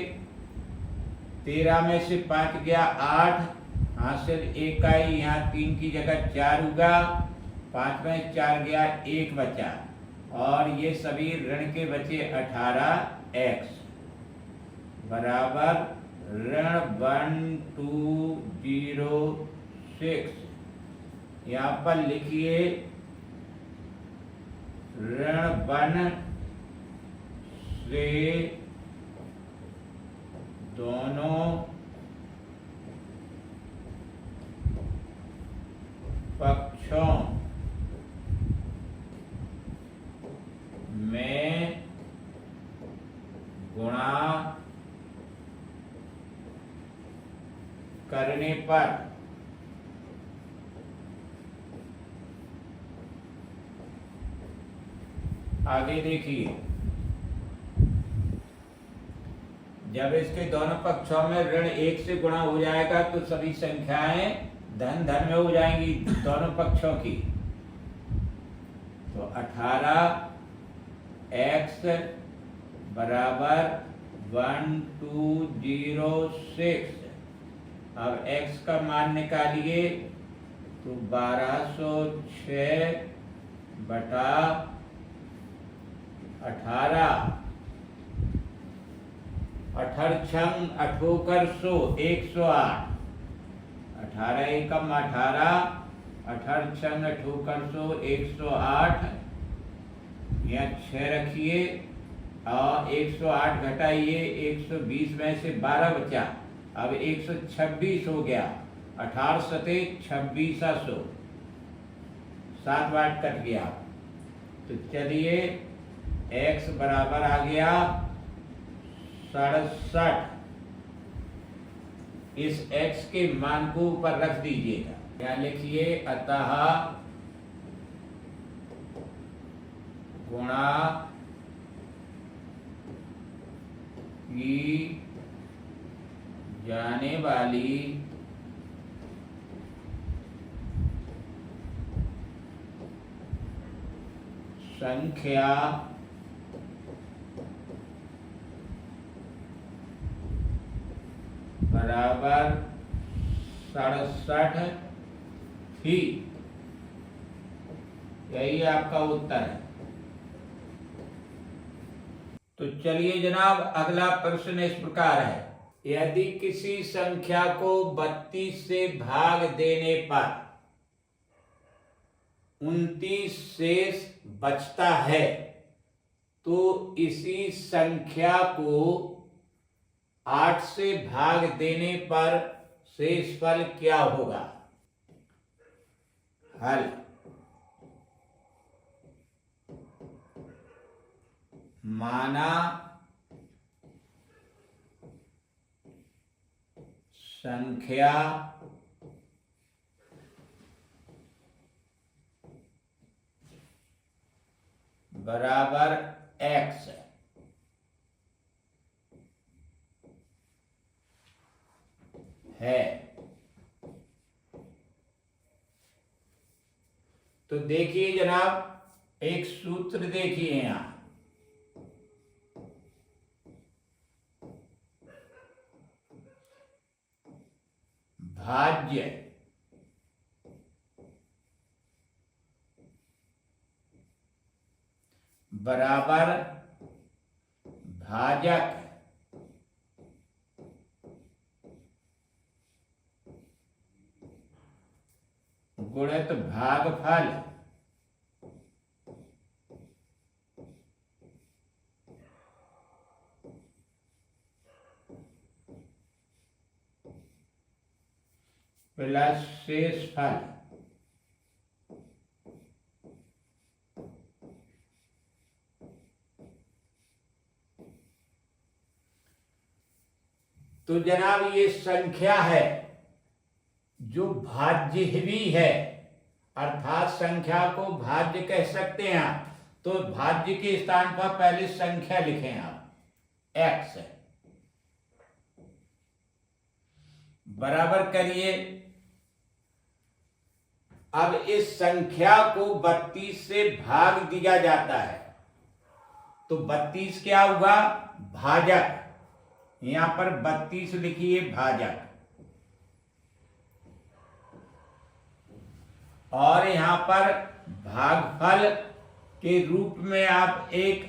13 में से 5 गया 8, हासिल 1 आई, यहाँ 3 की जगह 4 होगा। 5 में 4 गया 1 बचा, और ये सभी ऋण के बचे 18x बराबर ऋण 1206। यहाँ पर लिखिए ऋण 1 से दोनों पक्षों करने पर आगे देखिए, जब इसके दोनों पक्षों में ऋण 1 से गुणा हो जाएगा तो सभी संख्याएं धन धन में हो जाएंगी दोनों पक्षों की। तो 18x बराबर 1206। अब x का मान निकालिए तो 1206 बटा 18। 18 अठोकर 100 108। 18 एकम 18, 18 अठोकर 100 108। यहाँ 6 रखिए और 108 घटाइए, 120 में से 12 बचा। अब 126 हो गया। 18 सते 2600, 7 वाट कट गया। तो चलिए x बराबर आ गया 67। इस x के मान को ऊपर रख दीजिएगा। क्या लिखिए, अतः गुणा की जाने वाली संख्या बराबर 67 थी। यही आपका उत्तर है। तो चलिए जनाब, अगला प्रश्न इस प्रकार है, यदि किसी संख्या को 32 से भाग देने पर 29 शेष बचता है तो इसी संख्या को 8 से भाग देने पर शेषफल क्या होगा? हल, माना संख्या बराबर x है। तो देखिए जनाब, एक सूत्र देखिए यहां, भाज्य बराबर भाजक गुणित भागफल प्लस शेषफल। तो जनाब ये संख्या है जो भाज्य भी है, अर्थात संख्या को भाज्य कह सकते हैं आप। तो भाज्य के स्थान पर पहले संख्या लिखें आप, x बराबर करिए। अब इस संख्या को 32 से भाग दिया जाता है तो 32 क्या हुआ? भाजक। यहां पर 32 लिखिए भाजक, और यहां पर भागफल के रूप में आप एक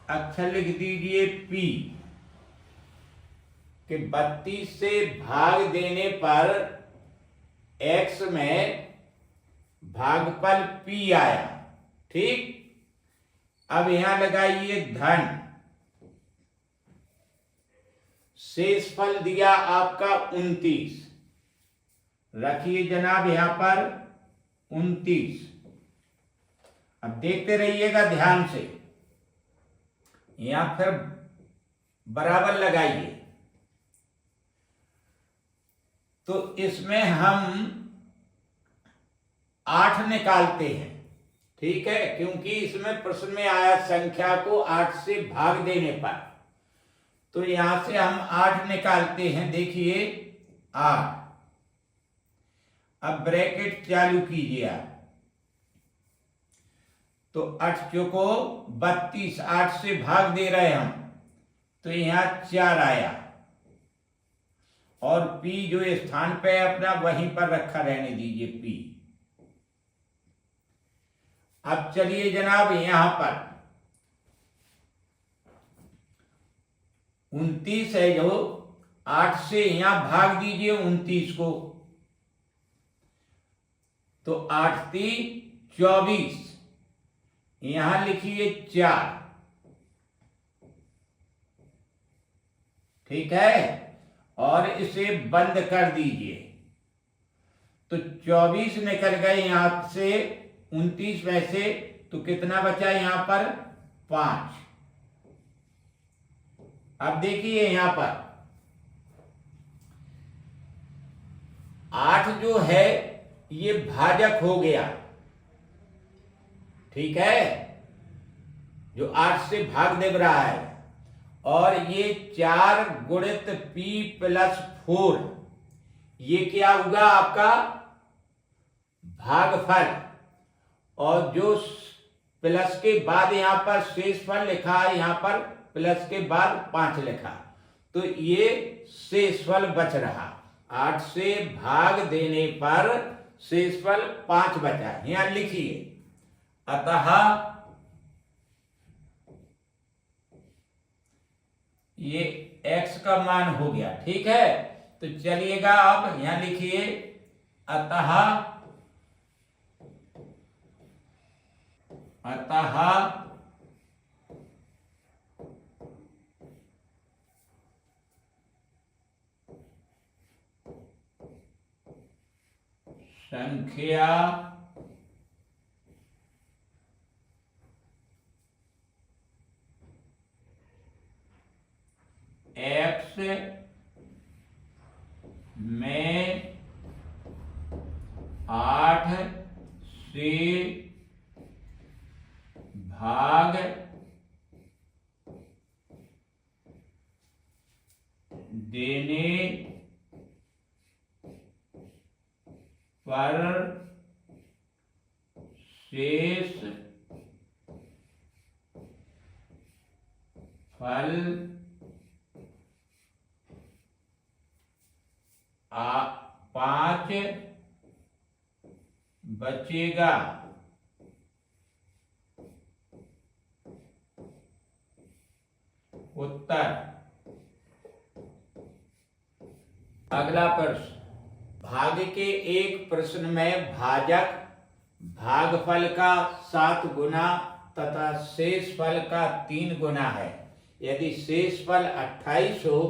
अक्षर लिख दीजिए p, कि 32 से भाग देने पर x में भागफल p आया। ठीक, अब यहां लगाइए धन, शेषफल दिया आपका 29। रखिए जनाब यहां पर 29। अब देखते रहिएगा ध्यान से, यहां फिर बराबर लगाइए। तो इसमें हम 8 निकालते हैं, ठीक है, क्योंकि इसमें प्रश्न में आया संख्या को 8 से भाग देने पर। तो यहां से हम 8 निकालते हैं। देखिए 8, अब ब्रैकेट चालू कीजिए आप। तो 8 चौको 32, 8 से भाग दे रहे हम, तो यहां 4 आया, और P जो स्थान पे है अपना वहीं पर रखा रहने दीजिए P। अब चलिए जनाब यहां पर 29 है, जो 8 से यहां भाग दीजिए 29 को, तो 8 3 24, यहां लिखिए 4, ठीक है, और इसे बंद कर दीजिए। तो 24 निकल गए यहां से 29 में से, तो कितना बचा यहां पर 5। अब देखिए यहां पर 8 जो है ये भाजक हो गया, ठीक है, जो 8 से भाग दे रहा है, और ये 4 गुणित P प्लस 4, ये क्या होगा आपका भागफल। और जो प्लस के बाद यहां पर शेषफल लिखा है, यहां पर प्लस के बाद 5 लिखा, तो ये शेषफल बच रहा। 8 से भाग देने पर शेषफल 5 बचा। यहां लिखिए अतः ये x का मान हो गया, ठीक है। तो चलिएगा अब यहां लिखिए अतः संख्या x में 8 से भाग देने पर शेष फल 5 बचेगा। उत्तर। अगला प्रश्न, भाग के एक प्रश्न में भाजक भागफल का 7 गुना तथा शेषफल का 3 गुना है। यदि शेषफल 28 हो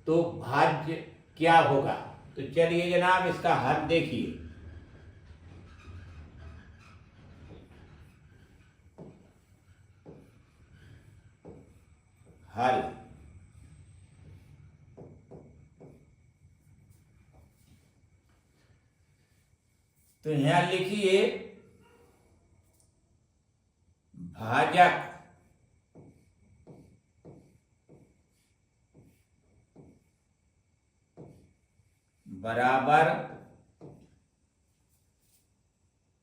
तो भाज्य क्या होगा। तो चलिए जनाब इसका हल देखिए। हल, तो यहां लिखिए भाजक बराबर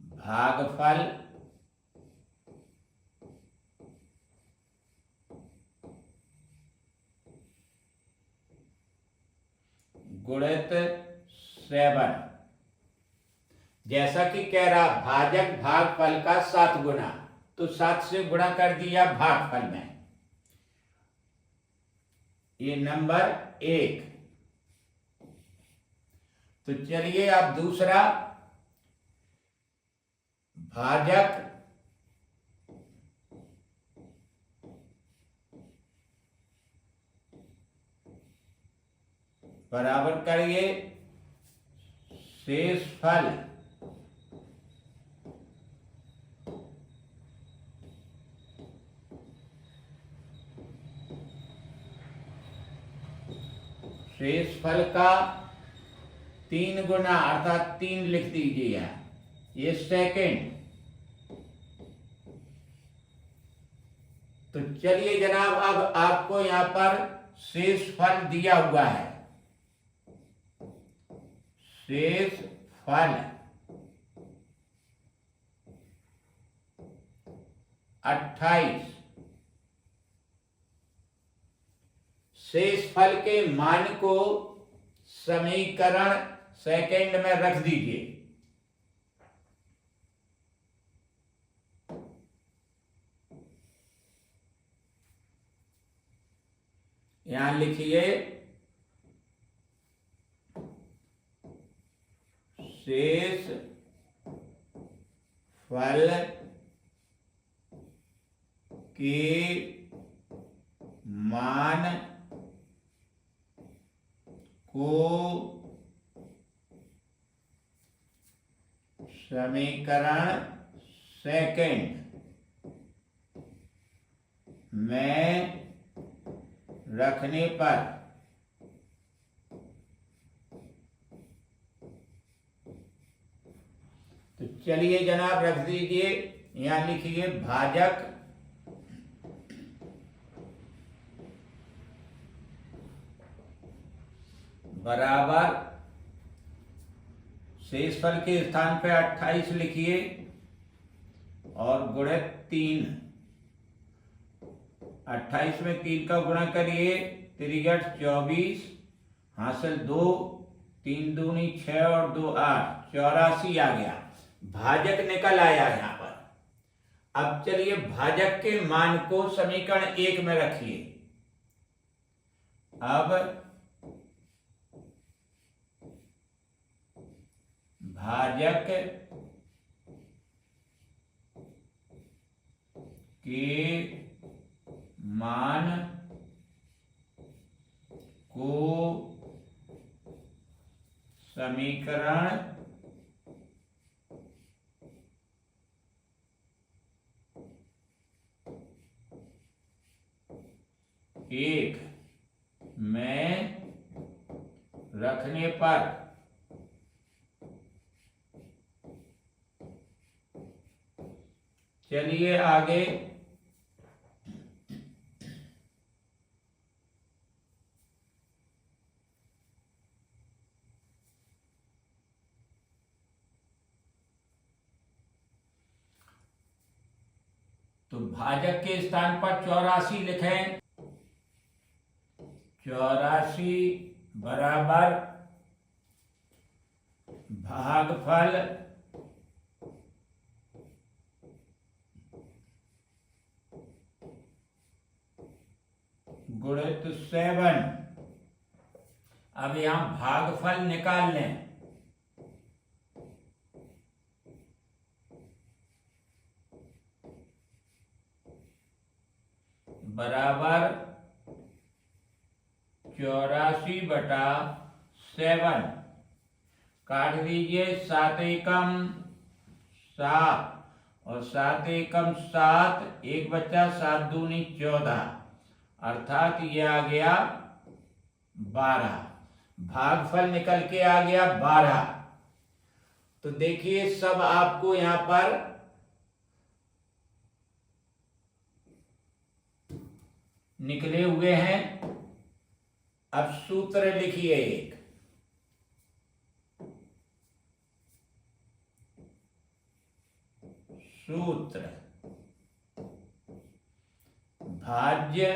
भागफल गुणित 7। जैसा कि कह रहा भाजक भागफल का 7 गुना, तो 7 से गुणा कर दिया भागफल में। ये नंबर 1। तो चलिए अब दूसरा, भाजक बराबर करिए शेषफल शेषफल का 3 गुना अर्थात 3 लिख दीजिए यहाँ, ये सेकंड। तो चलिए जनाब, अब आपको यहाँ पर शेष फल दिया हुआ है। शेष फल 28। शेष फल के मान को समीकरण सेकंड में रख दीजिए। यहां लिखिए शेष फल के मान को समीकरण सेकंड में रखने पर तो चलिए जनाब रख दीजिए। यहां लिखिए भाजक बराबर शेष फल के स्थान पे 28 लिखिए और गुणित 3। 28 में 3 का गुणा करिए, 3 24, हासिल 2, 3 दूनी 6 और 2 8, 84 आ गया। भाजक निकल आया यहां पर। अब चलिए भाजक के मान को समीकरण 1 में रखिए। अब भाजक के मान को समीकरण एक में रखने पर चलिए आगे तो भाजक के स्थान पर 84 लिखें। 84 बराबर भागफल गुणित 7। अब यहां भागफल निकाल लें। बराबर 84 बटा 7। काट दीजिए, 7 एकम 7 और 7 एकम 7, एक बच्चा 7 दूनी 14, अर्थात ये आ गया 12। भागफल निकल के आ गया 12। तो देखिए सब आपको यहां पर निकले हुए हैं। अब सूत्र लिखिए एक। सूत्र भाज्य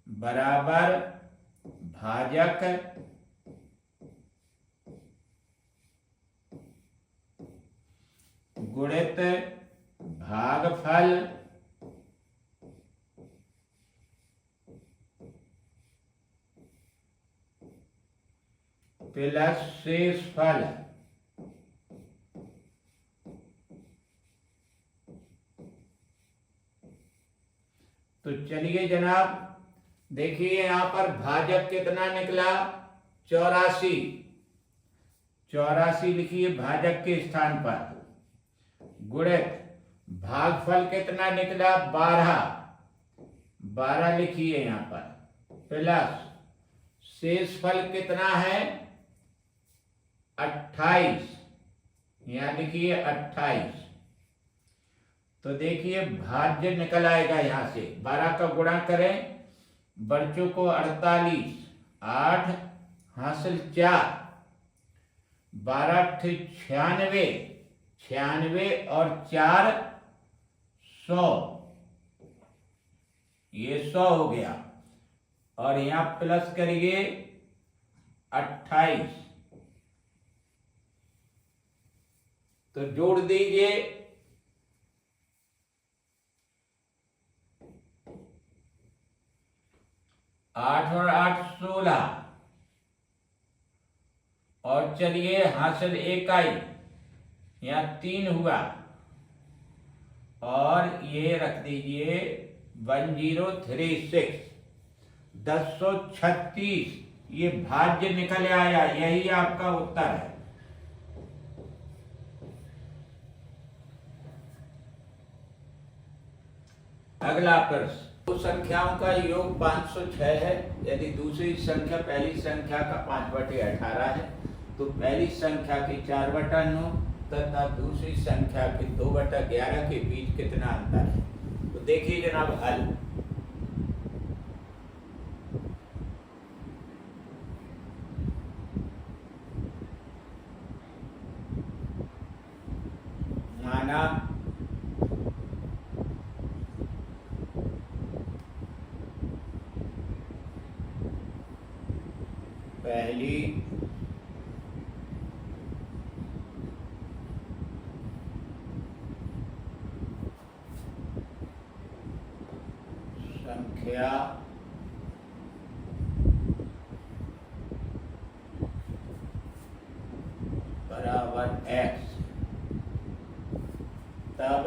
बराबर भाजक गुणित भागफल प्लस शेष फल। तो चलिए जनाब देखिए यहां पर भाजक कितना निकला, 84। 84 लिखिए भाजक के स्थान पर, गुणित भागफल कितना निकला, 12। 12 लिखिए यहां पर, प्लस शेषफल कितना है? 28। यहां लिखिए 28। तो देखिए भाज्य निकल आएगा यहां से। 12 का गुणा करें, बच्चों को 48, 8 हासिल 4, 12 96, 96 और 4 100, ये 100 हो गया। और यहां प्लस करिए 28, तो जोड़ दीजिए 8 और 8 16, और चलिए हासिल 1 आई, यहां 3 हुआ, और ये रख दीजिए 1036, 1036, ये भाज्य निकल आया। यही आपका उत्तर है। अगला प्रश्न, दो संख्याओं का योग 506 है। यदि दूसरी संख्या पहली संख्या का 5/18 है, तो पहली संख्या की 4/9 तथा दूसरी संख्या की 2/11 के बीच कितना अंतर है? तो देखिए जनाब हल। माना पहली संख्या बराबर x, तब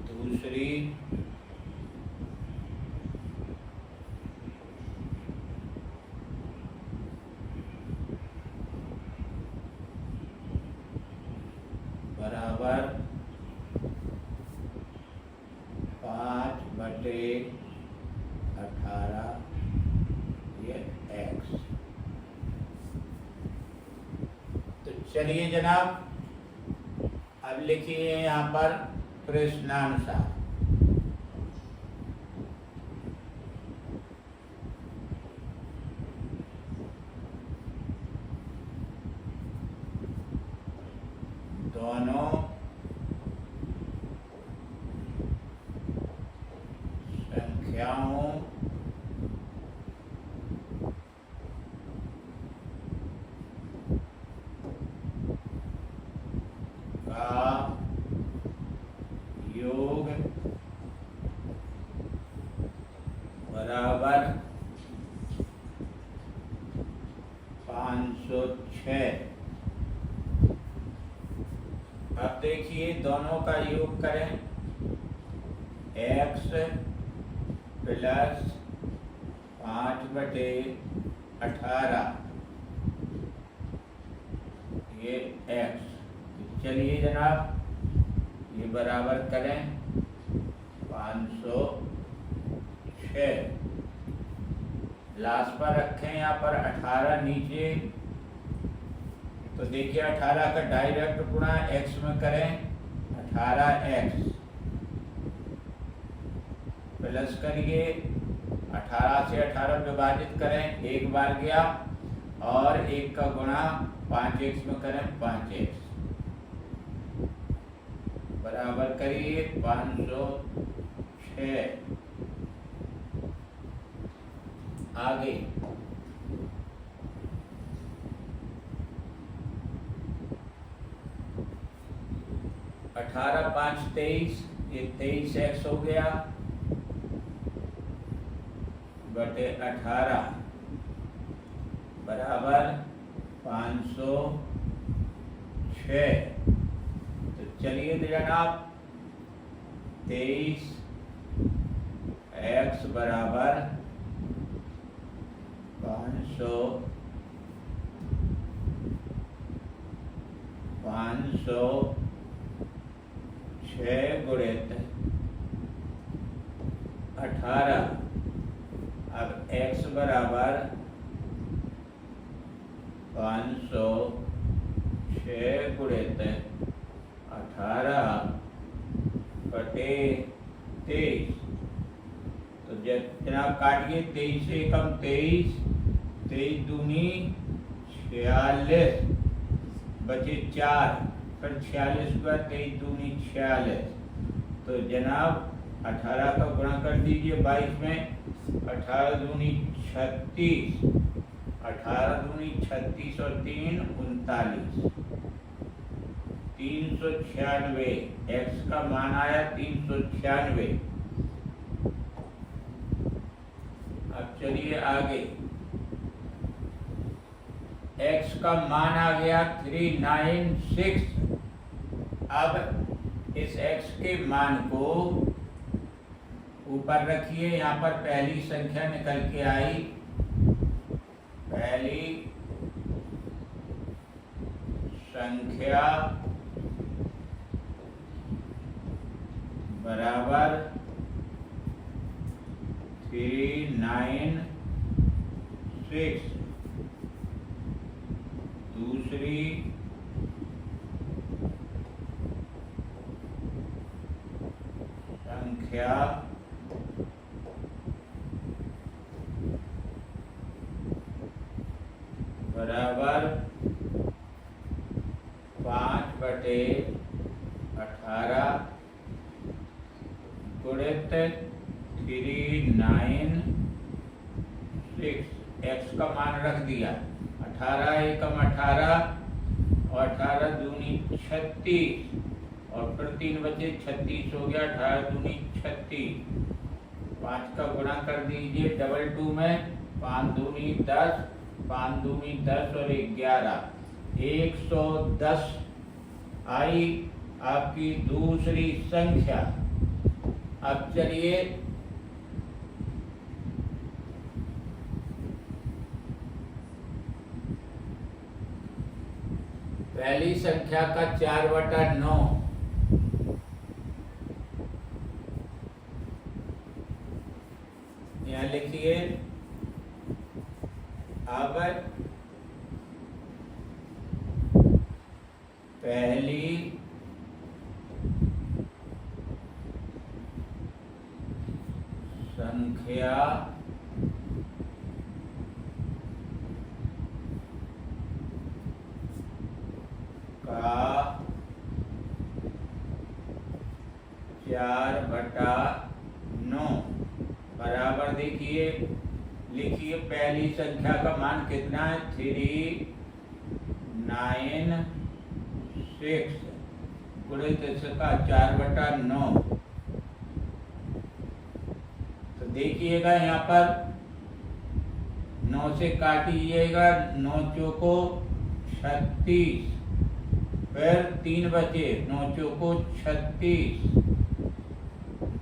दूसरी बराबर 5/18, ये x। तो चलिए जनाब अब लिखिए यहाँ पर प्रश्नानुसार। दोनों संख्याओं का योग बराबर 506। अब देखिए दोनों का योग करें, x प्लस 5/18, ये x। चलिए जनाब ये बराबर करें 506। लास्ट पर रखें यहाँ पर 18 नीचे। तो देखिए 18 का डायरेक्ट गुणा x में करें, 18x प्लस करिए 18 से 18 विभाजित करें, 1 बार गया, और 1 का गुणा 5x में करें, 5x बराबर करिए 506। आगे 18 5 23, ये 23x हो गया बटे 18 बराबर 506। तो चलिए जनाब 23x बराबर 506 गुणित 18। अब x बराबर 506 गुणित 18 बटे 23। तो जनाब काटिए, 23 से कम 23, 23 दूनी 46, बचे 4, फिर 46 पर 23 दूनी 46। तो जनाब 18 का गुणा कर दीजिए 22 में, 18 दूनी 36, 18 दूनी 36 और 3 39, 396। x का मान आया 396। अब चलिए आगे, x का मान आ गया 396। अब इस x के मान को ऊपर रखिए, यहाँ पर पहली संख्या निकल के आई, पहली संख्या बराबर 396। दूसरी संख्या बराबर 5/18 गुणित 396। x का मान रख दिया, 18 एकम 18 और 18 दूनी 36 और फिर 3 बचे 36 हो गया, 18 दूनी 36। 5 का गुणा कर दीजिए डबल 2 में, 5 दूनी 10, 5 दूनी 10 और 11, 110 आई आपकी दूसरी संख्या। अब चलिए पहली संख्या का 4/9, यहाँ लिखिए। अब पहली संख्या का 4/9 बराबर, देखिए लिखिए, पहली संख्या का मान कितना है, 396 गुणित इसका 4/9। तो देखिएगा यहाँ पर 9 से काटिएगा, 9 चौको 36, फिर 3 बचे, 9 चौको 36,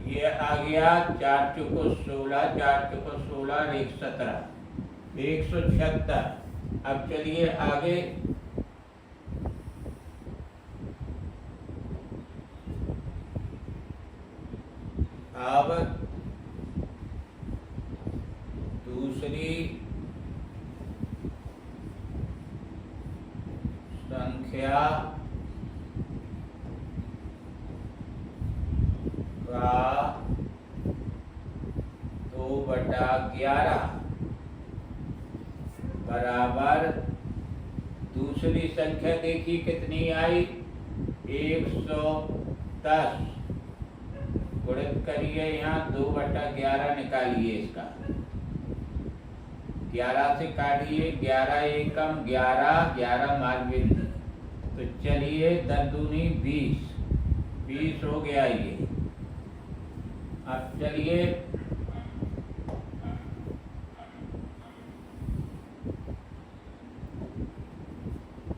ये आ गया 4 चौको 16, 4 चौको 16 और 1 17, 176। अब चलिए आगे, अब दूसरी संख्या का 2/11 बराबर, दूसरी संख्या देखिए कितनी आई, 110 गुणित करिए, यहाँ 2/11 निकालिए, इसका 11 से काटिए, 11 एकम 11, 11 मार्गबिंदु। तो चलिए 10 दूनी 20, 20 हो गया ये। अब चलिए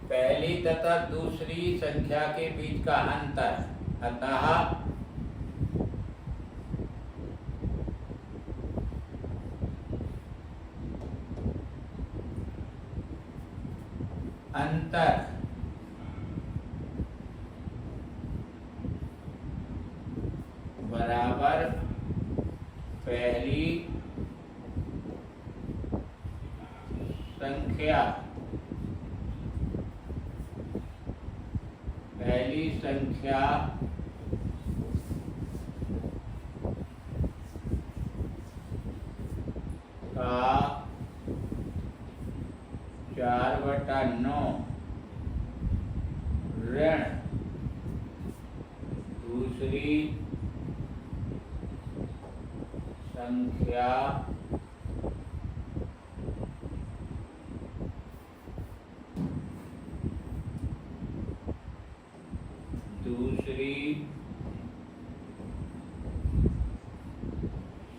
पहली तथा दूसरी संख्या के बीच का अंतर, अतः अंतर बराबर पहली संख्या का 4/9 ऋण दूसरी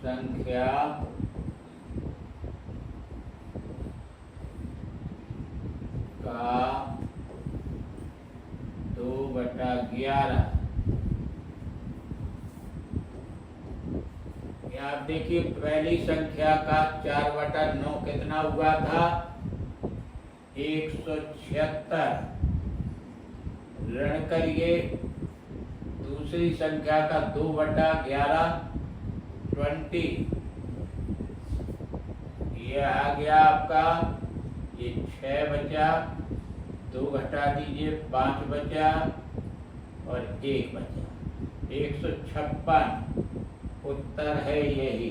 संख्या का 2/11। आप देखिए पहली संख्या का 4/9 कितना हुआ था? 176। ऋण करिए दूसरी संख्या का 2/11 20। ये आ गया आपका, ये 6 बचा, 2 घटा दीजिए 5 बचा और 1 बचा, 156। उत्तर है यही।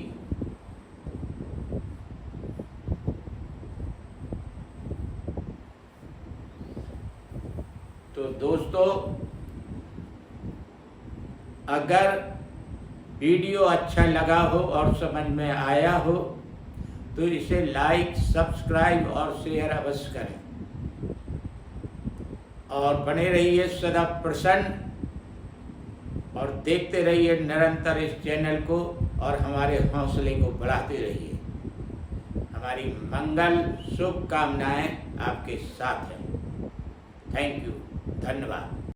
तो दोस्तों, अगर वीडियो अच्छा लगा हो और समझ में आया हो तो इसे लाइक, सब्सक्राइब और शेयर अवश्य करें और बने रहिए सदा प्रसन्न और देखते रहिए निरंतर इस चैनल को और हमारे हौसले को बढ़ाते रहिए। हमारी मंगल शुभकामनाएं आपके साथ हैं। थैंक यू, धन्यवाद।